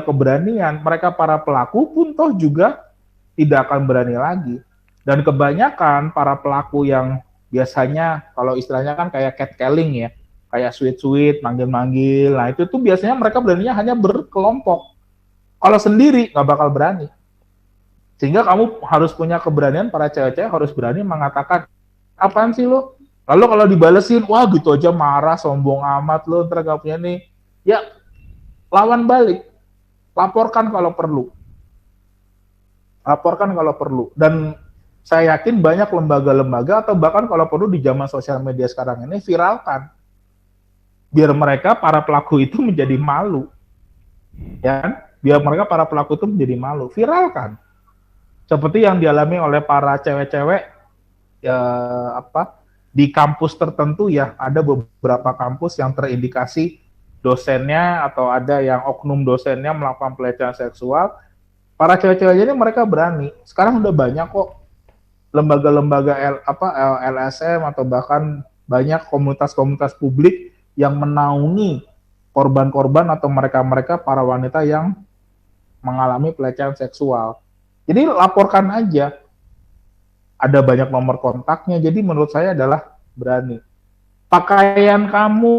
keberanian, mereka para pelaku pun toh juga tidak akan berani lagi. Dan kebanyakan para pelaku yang biasanya kalau istilahnya kan kayak catcalling ya, kayak sweet-sweet, manggil-manggil. Nah, itu tuh biasanya mereka beraninya hanya berkelompok. Kalau sendiri, nggak bakal berani. Sehingga kamu harus punya keberanian, para cewek-cewek harus berani mengatakan, apaan sih lo? Lalu kalau dibalesin, wah gitu aja marah, sombong amat lo, ntar gak punya nih. Ya, lawan balik. Laporkan kalau perlu. Laporkan kalau perlu. Dan saya yakin banyak lembaga-lembaga, atau bahkan kalau perlu di zaman sosial media sekarang ini, viralkan. Biar mereka para pelaku itu menjadi malu, ya, biar mereka para pelaku itu menjadi malu, viralkan, seperti yang dialami oleh para cewek-cewek ya, di kampus tertentu ya, ada beberapa kampus yang terindikasi dosennya atau ada yang oknum dosennya melakukan pelecehan seksual, para cewek-cewek ini mereka berani. Sekarang udah banyak kok lembaga-lembaga LSM atau bahkan banyak komunitas-komunitas publik yang menaungi korban-korban atau mereka-mereka para wanita yang mengalami pelecehan seksual. Jadi laporkan aja. Ada banyak nomor kontaknya. Jadi menurut saya adalah berani. Pakaian kamu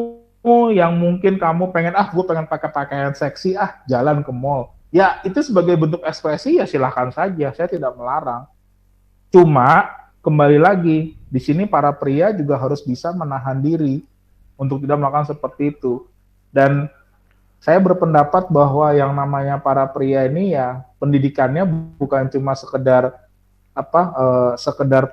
yang mungkin kamu pengen, gue pengen pakai pakaian seksi, jalan ke mall. Ya itu sebagai bentuk ekspresi ya silahkan saja. Saya tidak melarang. Cuma kembali lagi, di sini para pria juga harus bisa menahan diri untuk tidak melakukan seperti itu. Dan saya berpendapat bahwa yang namanya para pria ini ya pendidikannya bukan cuma sekedar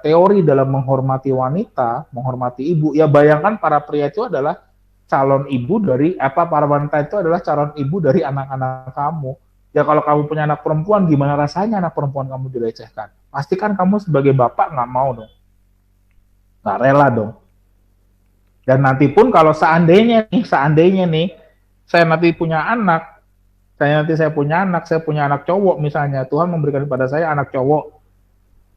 teori dalam menghormati wanita, menghormati ibu. Ya bayangkan para pria itu adalah calon ibu dari para wanita itu adalah calon ibu dari anak-anak kamu. Ya kalau kamu punya anak perempuan, gimana rasanya anak perempuan kamu dilecehkan? Pastikan kamu sebagai bapak nggak mau dong, nggak rela dong. Dan nanti pun kalau seandainya nih, saya nanti punya anak, saya punya anak cowok misalnya, Tuhan memberikan kepada saya anak cowok.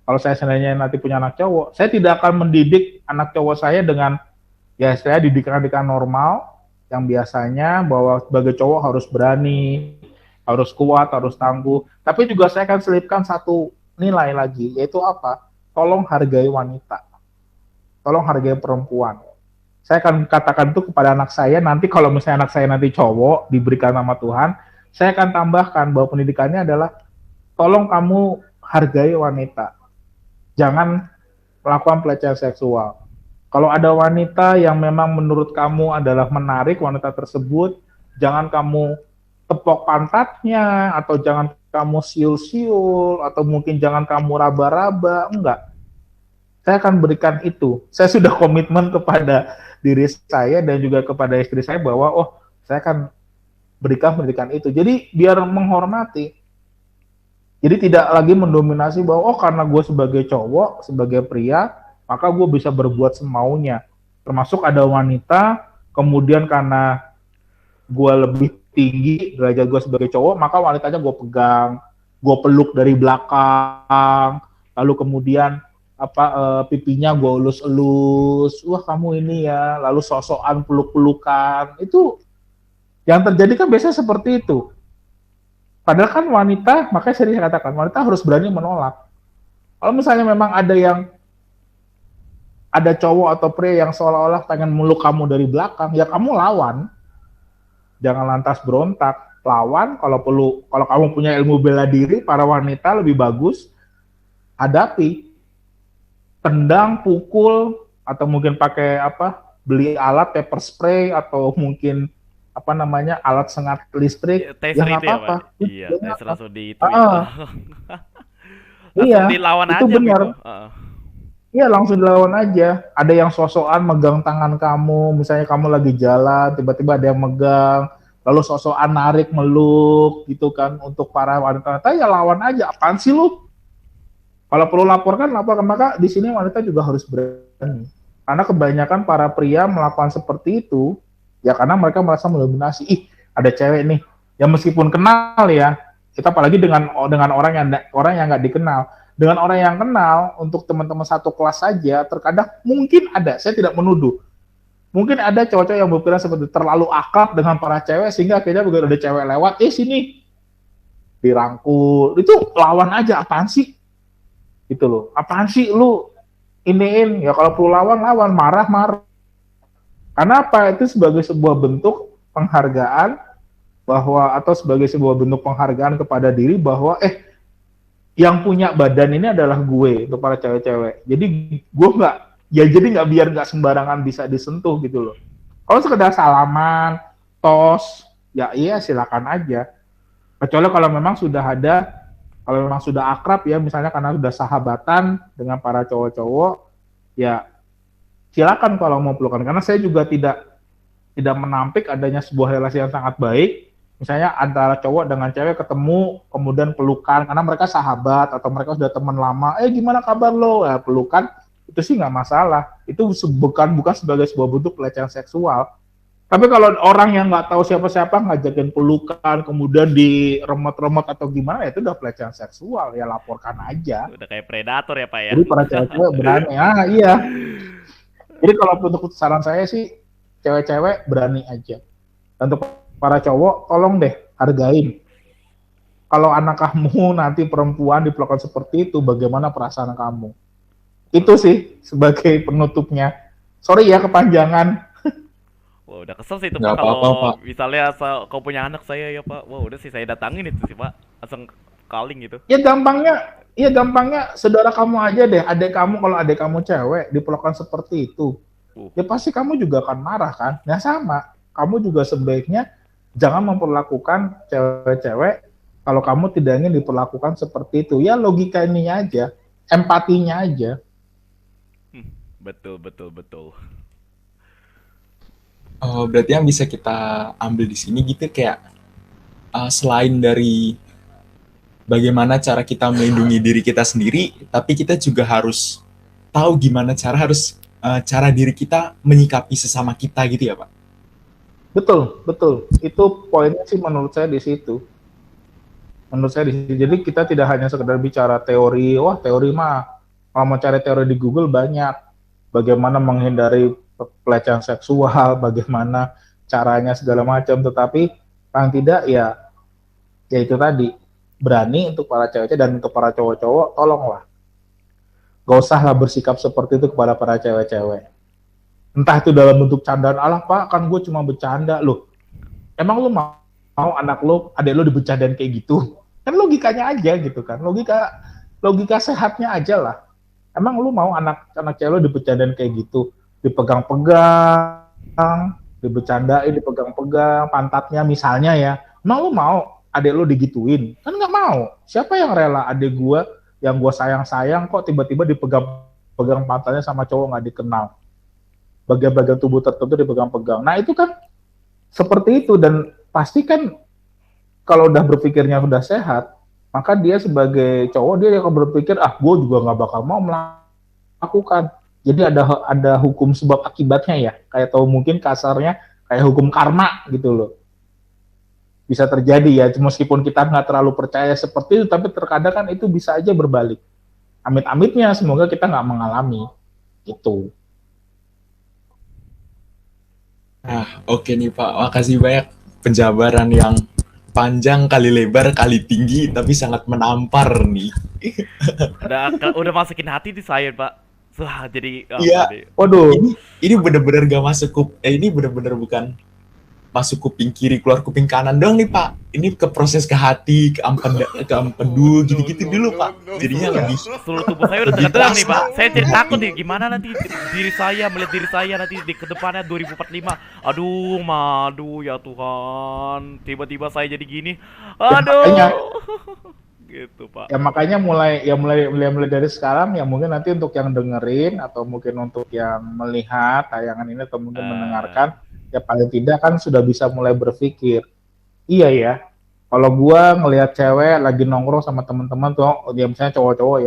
Kalau saya seandainya nanti punya anak cowok, saya tidak akan mendidik anak cowok saya dengan, ya saya didikan normal, yang biasanya bahwa sebagai cowok harus berani, harus kuat, harus tangguh. Tapi juga saya akan selipkan satu nilai lagi, yaitu apa? Tolong hargai wanita. Tolong hargai perempuan. Saya akan katakan itu kepada anak saya, nanti kalau misalnya anak saya nanti cowok, diberikan nama Tuhan, saya akan tambahkan bahwa pendidikannya adalah, tolong kamu hargai wanita. Jangan melakukan pelecehan seksual. Kalau ada wanita yang memang menurut kamu adalah menarik, wanita tersebut, jangan kamu tepok pantatnya, atau jangan kamu siul-siul, atau mungkin jangan kamu raba-raba, enggak. saya akan berikan itu. Saya sudah komitmen kepada diri saya dan juga kepada istri saya bahwa saya akan berikan itu. Jadi biar menghormati. Jadi tidak lagi mendominasi bahwa karena gue sebagai cowok, sebagai pria, maka gue bisa berbuat semaunya. Termasuk ada wanita, kemudian karena gue lebih tinggi derajat gue sebagai cowok, maka wanitanya gue pegang, gue peluk dari belakang, lalu kemudian pipinya gue elus-elus, wah kamu ini ya, lalu sosokan peluk-pelukan, itu yang terjadi kan biasanya seperti itu. Padahal kan wanita, makanya saya katakan wanita harus berani menolak. Kalau misalnya memang ada cowok atau pria yang seolah-olah pengen meluk kamu dari belakang, ya kamu lawan. Jangan lantas berontak, lawan. Kalau kamu punya ilmu bela diri, para wanita lebih bagus, hadapi. Tendang, pukul, atau mungkin pakai beli alat pepper spray, atau mungkin alat sengat listrik, Taser ya nggak itu ya, apa-apa. Pak? Iya, taser langsung di itu. Iya, Langsung dilawan itu aja benar. gitu. Iya, langsung dilawan aja. Ada yang sosokan megang tangan kamu, misalnya kamu lagi jalan, tiba-tiba ada yang megang, lalu sosokan narik, meluk, gitu kan, untuk para wanita. Ya lawan aja, apaan sih lu? Kalau perlu laporkan, maka di sini wanita juga harus berani. Karena kebanyakan para pria melakukan seperti itu, ya karena mereka merasa mendominasi. Ada cewek nih, ya meskipun kenal ya, kita apalagi dengan orang yang nggak dikenal. Dengan orang yang kenal, untuk teman-teman satu kelas saja, terkadang mungkin ada, saya tidak menuduh, mungkin ada cowok-cowok yang berpikiran seperti terlalu akrab dengan para cewek, sehingga akhirnya begitu ada cewek lewat, sini, dirangkul, itu lawan aja, apaan sih? Gitu loh, apaan sih lu iniin, ya kalau perlu lawan, marah. Karena apa? Itu sebagai sebuah bentuk penghargaan atau sebagai sebuah bentuk penghargaan kepada diri bahwa yang punya badan ini adalah gue, untuk para cewek-cewek. Jadi gue biar nggak sembarangan bisa disentuh gitu loh. Kalau sekedar salaman, tos, ya iya silakan aja. Kecuali kalau memang sudah akrab ya, misalnya karena sudah sahabatan dengan para cowok-cowok, ya silakan kalau mau pelukan. Karena saya juga tidak menampik adanya sebuah relasi yang sangat baik, misalnya antara cowok dengan cewek ketemu, kemudian pelukan, karena mereka sahabat, atau mereka sudah teman lama, gimana kabar lo? Ya, pelukan, itu sih nggak masalah. Itu bukan sebagai sebuah bentuk pelecehan seksual. Tapi kalau orang yang nggak tahu siapa-siapa ngajakin pelukan, kemudian diremot-remot atau gimana, ya itu udah pelecehan seksual, ya laporkan aja. Udah kayak predator ya, Pak ya? Jadi para cewek berani, iya. Jadi kalau untuk saran saya sih, cewek-cewek berani aja. Dan untuk para cowok, tolong deh, hargain. Kalau anak kamu nanti perempuan diperlakukan seperti itu, bagaimana perasaan kamu? Itu sih sebagai penutupnya. Sorry ya kepanjangan. Wah, udah kesel sih itu, Nggak Pak. Kalau apa-apa, Pak. misalnya kau punya anak saya ya, Pak. Wah, udah sih saya datangin itu sih, Pak. Langsung calling gitu. Ya gampangnya saudara kamu aja deh, adik kamu, kalau adik kamu cewek diperlakukan seperti itu. Ya pasti kamu juga akan marah kan? Nah sama, kamu juga sebaiknya jangan memperlakukan cewek-cewek kalau kamu tidak ingin diperlakukan seperti itu. Ya logika ini aja, empatinya aja. Betul. Berarti yang bisa kita ambil di sini gitu kayak selain dari bagaimana cara kita melindungi diri kita sendiri, tapi kita juga harus tahu gimana cara diri kita menyikapi sesama kita gitu ya, Pak. Betul. Itu poinnya sih menurut saya di situ. Jadi kita tidak hanya sekedar bicara teori, teori mah kalau mau cari teori di Google banyak. Bagaimana menghindari pelecehan seksual, bagaimana caranya segala macam, tetapi paling tidak ya itu tadi, berani untuk para cewek dan untuk para cowok-cowok, tolonglah. Gak usahlah bersikap seperti itu kepada para cewek-cewek. Entah itu dalam bentuk candaan, alah Pak, kan gue cuma bercanda loh. Emang lu mau anak lu, adik lu dibercandain kayak gitu? Kan logikanya aja gitu kan. Logika sehatnya aja lah. Emang lu mau anak cewek lu dibercandain kayak gitu? Dipegang-pegang, dibercandain, dipegang-pegang, pantatnya misalnya ya. Emang lu mau adik lu digituin? Kan nggak mau. Siapa yang rela adik gue yang gue sayang-sayang kok tiba-tiba dipegang dipegang pantatnya sama cowok nggak dikenal. Bagian-bagian tubuh tertentu dipegang-pegang. Nah itu kan seperti itu, dan pasti kan kalau udah berpikirnya udah sehat, maka dia sebagai cowok dia akan berpikir, gue juga nggak bakal mau melakukan. Jadi ada hukum sebab akibatnya ya, kayak tahu mungkin kasarnya kayak hukum karma gitu loh. Bisa terjadi ya, meskipun kita nggak terlalu percaya seperti itu, tapi terkadang kan itu bisa aja berbalik. Amit-amitnya semoga kita nggak mengalami itu. Oke nih Pak, makasih banyak penjabaran yang panjang kali lebar kali tinggi tapi sangat menampar nih. Udah masukin hati di saya, Pak. Wah, jadi Iya. Waduh, Ini bener-bener gak masuk ini bener-bener bukan masuk kuping kiri keluar kuping kanan dong nih Pak. Ini ke proses ke hati, ke empedu gitu-gitu dulu Pak. Jadinya lebih seluruh tubuh saya udah tegang nih, Pak. Saya jadi takut nih gimana nanti melihat diri saya nanti di kedepannya 2045. Aduh ya Tuhan. Tiba-tiba saya jadi gini. Aduh. makanya- Gitu, Pak. ya makanya mulai dari sekarang ya, mungkin nanti untuk yang dengerin atau mungkin untuk yang melihat tayangan ini atau mungkin mendengarkan, ya paling tidak kan sudah bisa mulai berpikir, iya ya, kalau gua ngelihat cewek lagi nongkrong sama teman-teman tuh, dia misalnya cowok-cowok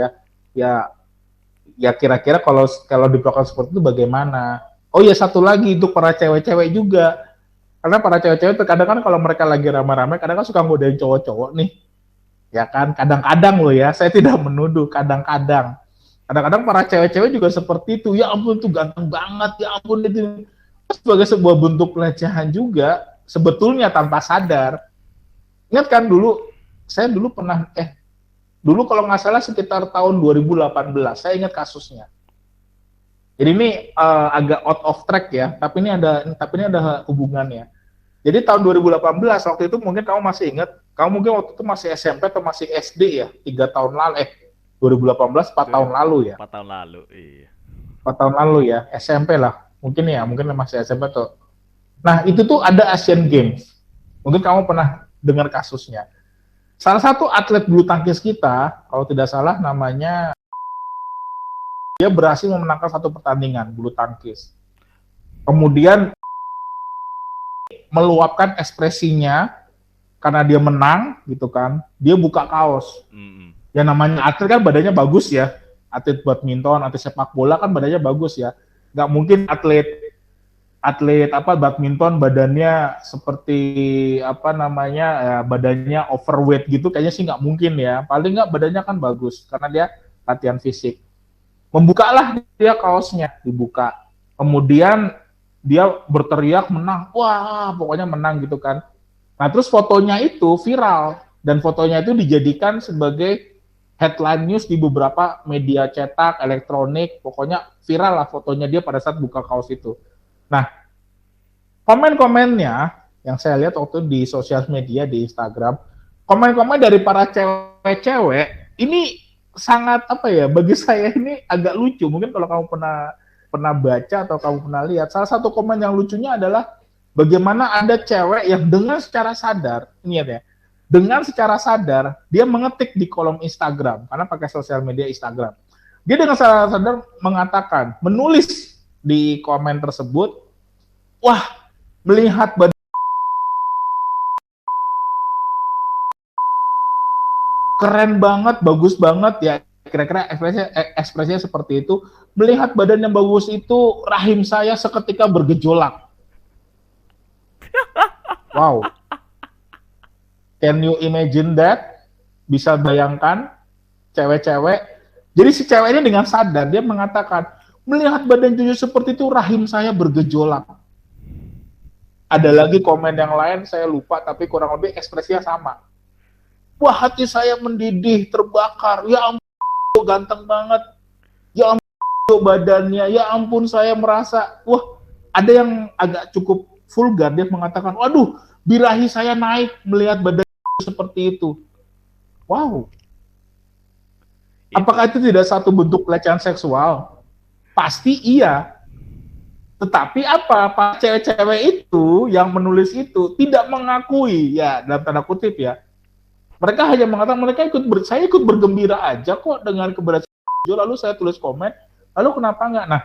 ya kira-kira kalau diperlakukan seperti itu bagaimana? Oh ya, satu lagi untuk para cewek-cewek juga, karena para cewek-cewek terkadang kan kalau mereka lagi rame-rame, kadang kan suka ngodain cowok-cowok nih, ya kan? Kadang-kadang loh ya, saya tidak menuduh, kadang-kadang para cewek-cewek juga seperti itu. Ya ampun tuh ganteng banget, ya ampun itu sebagai sebuah bentuk pelecehan juga sebetulnya tanpa sadar. Ingat kan dulu saya pernah dulu kalau nggak salah sekitar tahun 2018 saya ingat kasusnya. Jadi ini agak out of track ya, tapi ini ada hubungannya. Jadi tahun 2018 waktu itu mungkin kamu masih ingat, kamu mungkin waktu itu masih SMP atau masih SD ya, 3 tahun lalu 2018 4 tahun lalu ya. 4 tahun lalu, iya. 4 tahun lalu ya, SMP lah. Mungkin masih SMP tuh. Nah, itu tuh ada Asian Games. Mungkin kamu pernah dengar kasusnya. Salah satu atlet bulu tangkis kita, kalau tidak salah namanya, dia berhasil memenangkan satu pertandingan bulu tangkis. Kemudian meluapkan ekspresinya karena dia menang gitu kan, dia buka kaos. Ya namanya atlet kan badannya bagus ya, atlet badminton, atlet sepak bola kan badannya bagus ya. Nggak mungkin atlet badminton badannya seperti badannya overweight gitu, kayaknya sih nggak mungkin ya. Paling nggak badannya kan bagus karena dia latihan fisik. Membukalah dia kaosnya, dibuka. Kemudian dia berteriak menang, wah pokoknya menang gitu kan. Nah terus fotonya itu viral, dan fotonya itu dijadikan sebagai headline news di beberapa media cetak, elektronik, pokoknya viral lah fotonya dia pada saat buka kaos itu. Nah, komen-komennya yang saya lihat waktu di sosial media, di Instagram, komen-komen dari para cewek-cewek, ini sangat bagi saya ini agak lucu. Mungkin kalau kamu pernah baca atau kamu pernah lihat, salah satu komen yang lucunya adalah bagaimana ada cewek yang dengan secara sadar, dia mengetik di kolom Instagram, karena pakai sosial media Instagram. Dia dengan secara sadar mengatakan, menulis di komen tersebut, wah, melihat badan keren banget, bagus banget ya, kira-kira ekspresinya seperti itu. Melihat badan yang bagus itu, rahim saya seketika bergejolak. Wow. Can you imagine that? Bisa bayangkan cewek-cewek. Jadi si cewek ini dengan sadar dia mengatakan, melihat badan Jojo seperti itu rahim saya bergejolak. Ada lagi komen yang lain saya lupa tapi kurang lebih ekspresinya sama. Wah, hati saya mendidih, terbakar. Ya ampun, ganteng banget. Ya ampun, badannya. Ya ampun, saya merasa. Wah, ada yang agak cukup vulgar. Dia mengatakan, waduh, birahi saya naik melihat badan seperti itu. Wow. Apakah itu tidak satu bentuk pelecehan seksual? Pasti iya. Tetapi apa cewek-cewek itu yang menulis itu tidak mengakui, ya dalam tanda kutip ya. Mereka hanya mengatakan saya ikut bergembira aja kok dengan keberhasilan, lalu saya tulis komen, Lalu kenapa enggak? Nah,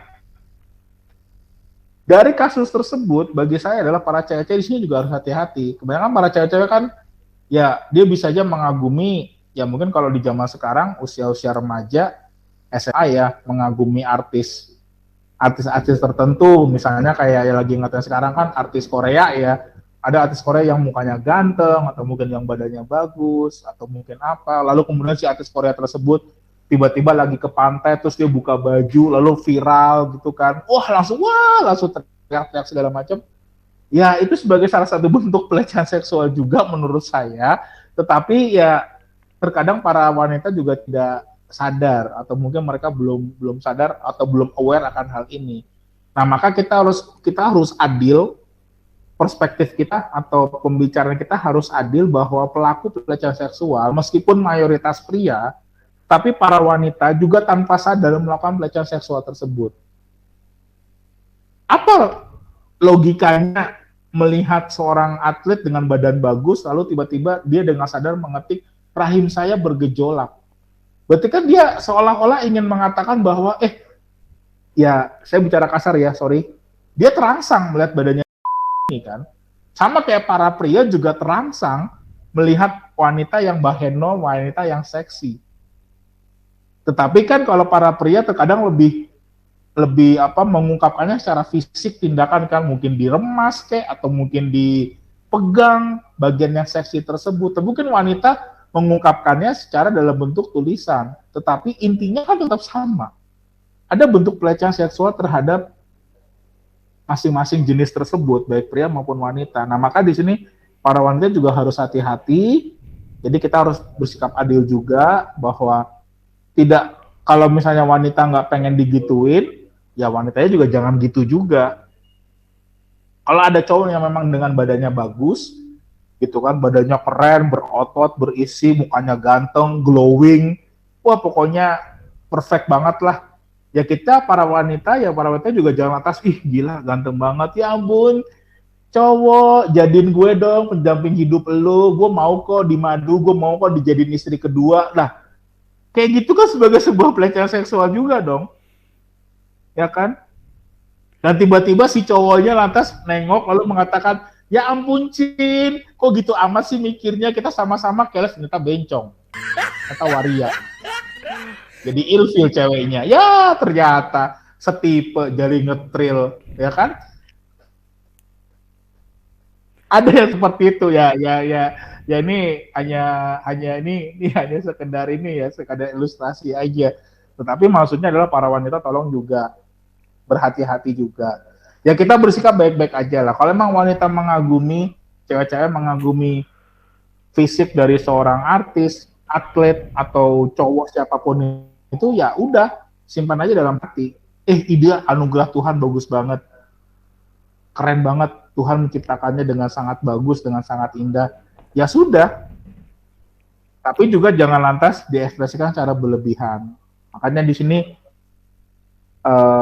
dari kasus tersebut bagi saya adalah para cewek-cewek di sini juga harus hati-hati. Kebanyakan para cewek-cewek kan ya dia bisa aja mengagumi, ya mungkin kalau di zaman sekarang usia-usia remaja SMA ya, mengagumi artis-artis tertentu, misalnya kayak yang lagi ngetren sekarang kan artis Korea ya, ada artis Korea yang mukanya ganteng atau mungkin yang badannya bagus atau mungkin apa, lalu kemudian si artis Korea tersebut tiba-tiba lagi ke pantai terus dia buka baju lalu viral gitu kan, wah langsung teriak-teriak segala macam. Ya itu sebagai salah satu bentuk pelecehan seksual juga menurut saya, tetapi ya terkadang para wanita juga tidak sadar atau mungkin mereka belum sadar atau belum aware akan hal ini. Nah, maka kita harus adil, perspektif kita atau pembicaraan kita harus adil bahwa pelaku pelecehan seksual meskipun mayoritas pria, tapi para wanita juga tanpa sadar melakukan pelecehan seksual tersebut. Apa logikanya melihat seorang atlet dengan badan bagus lalu tiba-tiba dia dengan sadar mengetik rahim saya bergejolak? Berarti kan dia seolah-olah ingin mengatakan bahwa ya saya bicara kasar ya, sorry. Dia terangsang melihat badannya ini kan. Sama kayak para pria juga terangsang melihat wanita yang baheno, wanita yang seksi. Tetapi kan kalau para pria terkadang lebih mengungkapkannya secara fisik, tindakan kan mungkin diremas atau mungkin dipegang bagian yang seksi tersebut. Mungkin wanita mengungkapkannya secara dalam bentuk tulisan, tetapi intinya kan tetap sama. Ada bentuk pelecehan seksual terhadap masing-masing jenis tersebut, baik pria maupun wanita. Nah, maka di sini para wanita juga harus hati-hati. Jadi kita harus bersikap adil juga bahwa tidak, kalau misalnya wanita nggak pengen digituin, ya wanitanya juga jangan gitu juga. Kalau ada cowok yang memang dengan badannya bagus, gitu kan, badannya keren, berotot, berisi, mukanya ganteng, glowing, wah pokoknya perfect banget lah. Ya kita para wanita juga jangan atas, ih gila ganteng banget, ya ampun, cowok jadiin gue dong pendamping hidup lu, gue mau kok dimadu, gue mau kok dijadiin istri kedua. Nah, kayak gitu kan sebagai sebuah pelecehan seksual juga dong. Ya kan? Dan tiba-tiba si cowoknya lantas nengok lalu mengatakan, ya ampun Cin, kok gitu amat sih mikirnya, kita sama-sama keles, ternyata bencong. Kata waria. Jadi ilfil ceweknya. Ya ternyata setipe, jari ngetril. Ya kan? Ada yang seperti itu ya ini hanya sekedar ilustrasi aja. Tetapi maksudnya adalah para wanita tolong juga berhati-hati juga. Ya kita bersikap baik-baik aja lah. Kalau emang wanita mengagumi, cewek-cewek mengagumi fisik dari seorang artis, atlet atau cowok siapapun itu, ya udah simpan aja dalam hati. Ide anugerah Tuhan bagus banget, keren banget, Tuhan menciptakannya dengan sangat bagus, dengan sangat indah. Ya sudah. Tapi juga jangan lantas diekspresikan secara berlebihan. Makanya di sini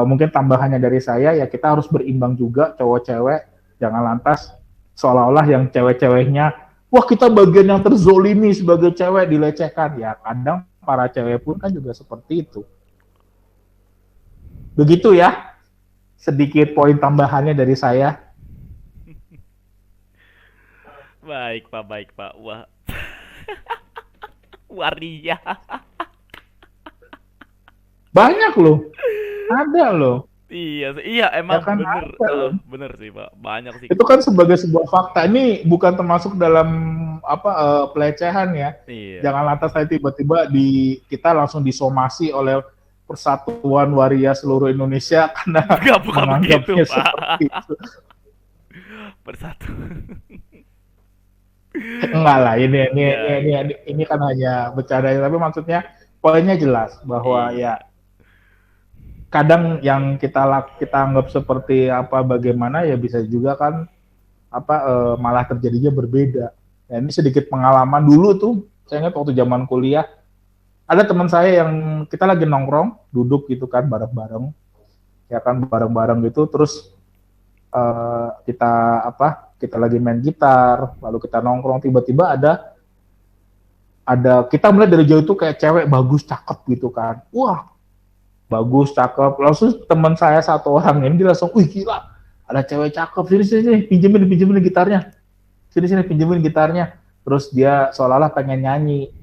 mungkin tambahannya dari saya, ya kita harus berimbang juga cowok-cewek, jangan lantas seolah-olah yang cewek-ceweknya, wah kita bagian yang terzolimi sebagai cewek dilecehkan. Ya kadang para cewek pun kan juga seperti itu. Begitu ya, sedikit poin tambahannya dari saya. Baik Pak. Wah. Waria. Banyak loh. Ada loh. Iya emang Ya kan bener sih Pak, banyak sih. Itu kan sebagai sebuah fakta. Ini bukan termasuk dalam pelecehan ya. Iya. Jangan lantas saya tiba-tiba kita langsung disomasi oleh Persatuan Waria seluruh Indonesia karena bukan begitu Pak. itu. Bersatu. Enggak lah, ini kan hanya bercanda, tapi maksudnya poinnya jelas bahwa ya kadang yang kita anggap seperti bagaimana ya bisa juga kan malah terjadinya berbeda. Ya, ini sedikit pengalaman dulu tuh, saya ingat waktu zaman kuliah ada teman saya yang kita lagi nongkrong, duduk gitu kan bareng-bareng, ya kan bareng-bareng gitu, terus kita lagi main gitar, lalu kita nongkrong, tiba-tiba ada kita melihat dari jauh itu kayak cewek bagus, cakep gitu kan, wah bagus, cakep. Langsung teman saya satu orang ini dia langsung, wih gila, ada cewek cakep, sini, pinjemin gitarnya. Sini, pinjemin gitarnya. Terus dia seolah-olah pengen nyanyi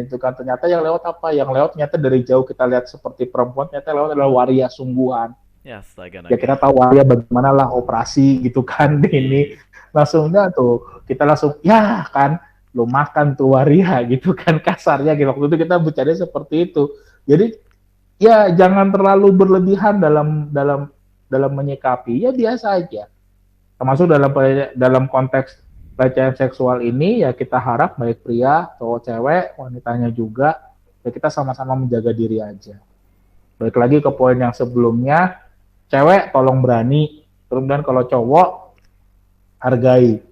itu kan. Ternyata yang lewat apa? Yang lewat ternyata dari jauh kita lihat seperti perempuan, ternyata lewat adalah waria sungguhan. Ya, astaga Ya kita tahu waria bagaimana lah operasi gitu kan. Ini langsungnya tuh, kita langsung, ya kan, lo makan tuh waria gitu kan kasarnya gitu. Waktu itu kita bicara seperti itu. Jadi ya jangan terlalu berlebihan dalam menyikapi, ya biasa aja. Termasuk dalam konteks pelecehan seksual ini ya kita harap baik pria, cowok, cewek, wanitanya juga ya kita sama-sama menjaga diri aja. Balik lagi ke poin yang sebelumnya, cewek tolong berani, kemudian kalau cowok hargai.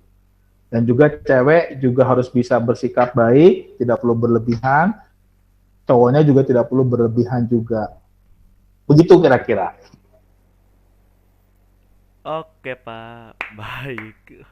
Dan juga cewek juga harus bisa bersikap baik, tidak perlu berlebihan, cowoknya juga tidak perlu berlebihan juga. Begitu kira-kira. Oke, Pak. Baik.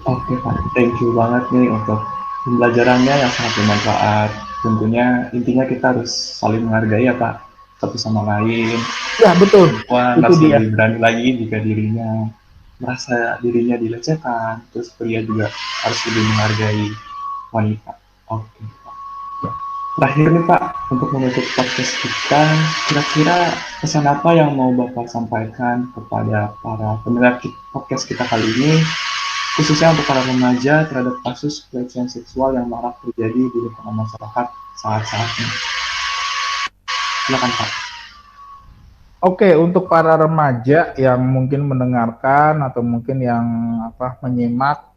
Oke Pak, thank you banget nih untuk pembelajarannya yang sangat bermanfaat. Tentunya intinya kita harus saling menghargai ya Pak, satu sama lain. Ya betul, Perempuan itu harus dia. lebih berani lagi jika dirinya merasa dirinya dilecehkan. Terus pria juga harus lebih menghargai wanita. Oke Pak. Terakhir nih Pak, untuk menutup podcast kita, kira-kira pesan apa yang mau Bapak sampaikan kepada para pendengar podcast kita kali ini, khususnya untuk para remaja terhadap kasus pelecehan seksual yang marak terjadi di lingkungan masyarakat saat-saat ini. Silakan Pak. Oke, untuk para remaja yang mungkin mendengarkan atau mungkin yang menyimak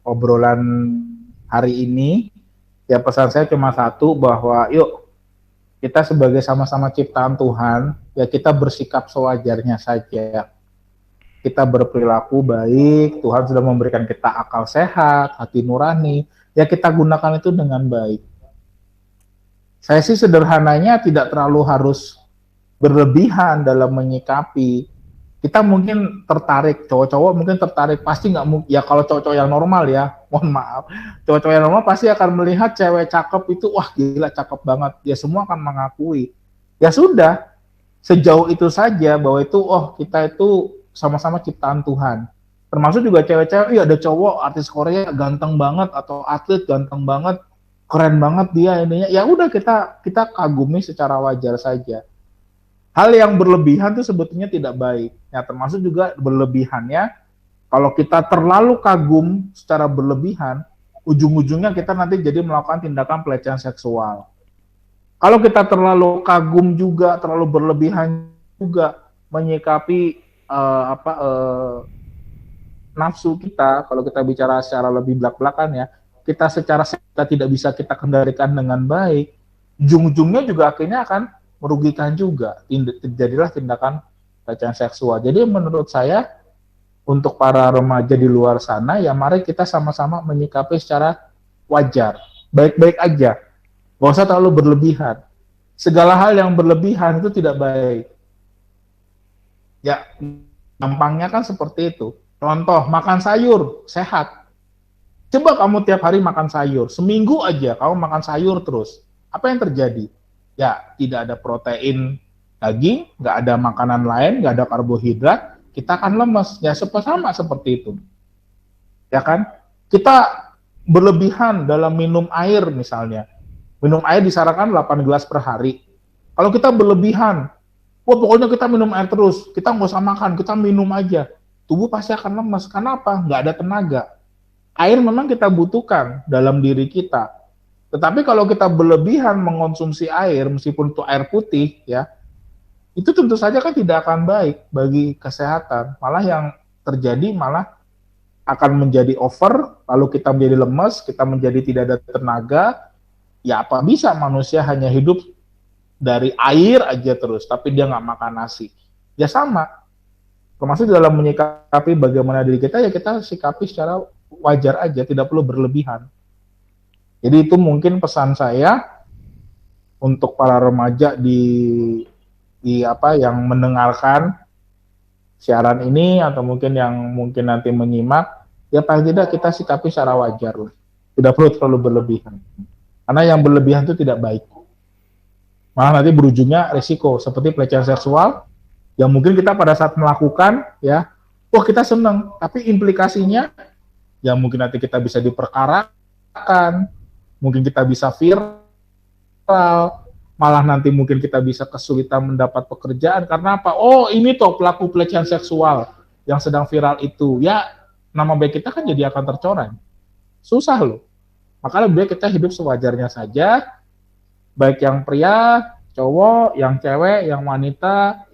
obrolan hari ini, ya pesan saya cuma satu, bahwa yuk kita sebagai sama-sama ciptaan Tuhan, ya kita bersikap sewajarnya saja. Kita berperilaku baik, Tuhan sudah memberikan kita akal sehat, hati nurani, ya kita gunakan itu dengan baik. Saya sih sederhananya tidak terlalu harus berlebihan dalam menyikapi. Kita mungkin tertarik, cowok-cowok mungkin tertarik, pasti nggak mungkin, ya kalau cowok-cowok yang normal ya, mohon maaf, cowok-cowok yang normal pasti akan melihat cewek cakep itu, wah gila cakep banget, ya semua akan mengakui. Ya sudah, sejauh itu saja bahwa itu, oh kita itu sama-sama ciptaan Tuhan. Termasuk juga cewek-cewek, iya ada cowok artis Korea ganteng banget, atau atlet ganteng banget, keren banget dia ininya, ya udah kita kagumi secara wajar saja. Hal yang berlebihan itu sebetulnya tidak baik. Ya, termasuk juga berlebihannya, kalau kita terlalu kagum secara berlebihan, ujung-ujungnya kita nanti jadi melakukan tindakan pelecehan seksual. Kalau kita terlalu kagum juga, terlalu berlebihan juga menyikapi nafsu kita, kalau kita bicara secara lebih belak-belakan ya, kita tidak bisa kita kendalikan dengan baik, ujung-ujungnya juga akhirnya akan merugikan juga, terjadilah tindakan pelecehan seksual. Jadi menurut saya, untuk para remaja di luar sana, ya mari kita sama-sama menyikapi secara wajar, baik-baik aja, nggak usah terlalu berlebihan. Segala hal yang berlebihan itu tidak baik. Ya, gampangnya kan seperti itu. Contoh, makan sayur, sehat. Coba kamu tiap hari makan sayur, seminggu aja kamu makan sayur terus. Apa yang terjadi? Ya, tidak ada protein daging, nggak ada makanan lain, nggak ada karbohidrat, kita akan lemes. Ya, sama seperti itu. Ya kan? Kita berlebihan dalam minum air misalnya. Minum air disarankan 8 gelas per hari. Kalau kita berlebihan, wah pokoknya kita minum air terus, kita nggak usah makan, kita minum aja. Tubuh pasti akan lemes. Kenapa? Nggak ada tenaga. Air memang kita butuhkan dalam diri kita. Tetapi kalau kita berlebihan mengonsumsi air, meskipun itu air putih, ya, itu tentu saja kan tidak akan baik bagi kesehatan. Malah yang terjadi malah akan menjadi over, lalu kita menjadi lemes, kita menjadi tidak ada tenaga. Ya apa bisa manusia hanya hidup dari air aja terus, tapi dia nggak makan nasi. Ya sama. Termasuk dalam menyikapi bagaimana diri kita, ya kita sikapi secara wajar aja, tidak perlu berlebihan. Jadi itu mungkin pesan saya untuk para remaja di yang mendengarkan siaran ini, atau mungkin yang mungkin nanti menyimak, ya paling tidak kita sikapi secara wajar lah. Tidak perlu terlalu berlebihan. Karena yang berlebihan itu tidak baik. malah nanti berujungnya risiko seperti pelecehan seksual yang mungkin kita pada saat melakukan ya, wah kita seneng, tapi implikasinya ya mungkin nanti kita bisa diperkarakan, mungkin kita bisa viral, malah nanti mungkin kita bisa kesulitan mendapat pekerjaan karena apa? Oh ini toh pelaku pelecehan seksual yang sedang viral itu, ya nama baik kita kan jadi akan tercoreng, susah loh. Maka lebih baik kita hidup sewajarnya saja, baik yang pria, cowok, yang cewek, yang wanita,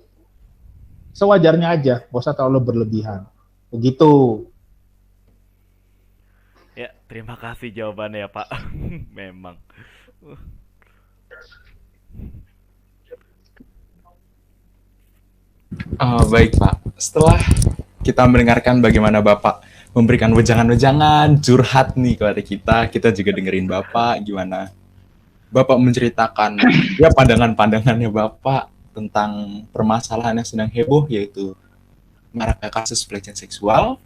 sewajarnya aja, gak usah terlalu berlebihan. Begitu. Ya, terima kasih jawabannya ya Pak. Memang. Baik Pak, setelah kita mendengarkan bagaimana Bapak memberikan wejangan-wejangan, curhat nih kepada kita juga dengerin Bapak gimana Bapak menceritakan ya pandangan-pandangannya Bapak tentang permasalahan yang sedang heboh, yaitu maraknya kasus pelecehan seksual.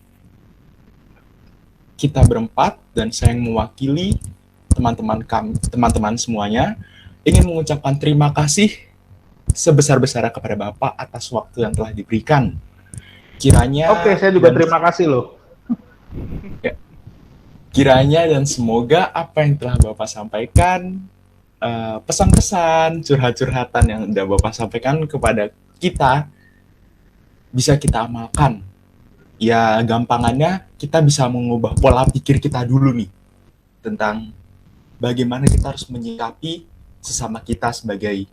Kita berempat dan saya yang mewakili teman-teman semuanya ingin mengucapkan terima kasih sebesar-besarnya kepada Bapak atas waktu yang telah diberikan. Kiranya Oke, saya juga terima kasih loh. Ya, kiranya dan semoga apa yang telah Bapak sampaikan, pesan-pesan, curhat-curhatan yang sudah Bapak sampaikan kepada kita bisa kita amalkan. Ya, gampangannya kita bisa mengubah pola pikir kita dulu nih tentang bagaimana kita harus menyikapi sesama kita sebagai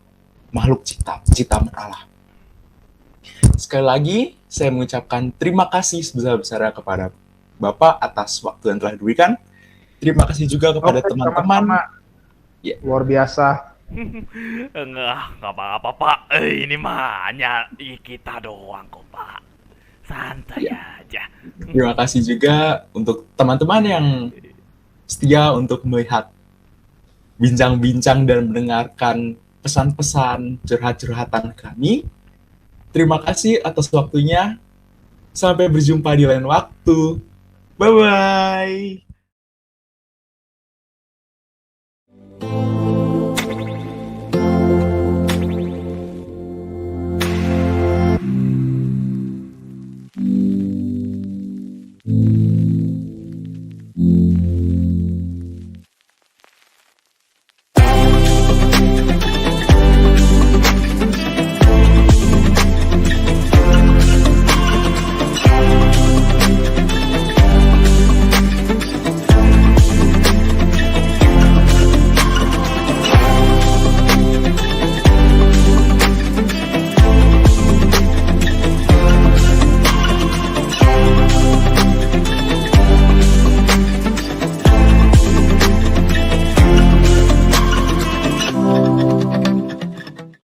makhluk ciptaan Allah. Sekali lagi, saya mengucapkan terima kasih sebesar-besarnya kepada Bapak atas waktu yang telah diberikan. Terima kasih juga kepada teman-teman. Ya. Luar biasa. Enggak apa-apa Pak. Ini mah hanya kita doang kok Pak. Santai aja. Terima kasih juga untuk teman-teman yang setia untuk melihat bincang-bincang dan mendengarkan pesan-pesan curhat-curhatan kami. Terima kasih atas waktunya. Sampai berjumpa di lain waktu. Bye-bye.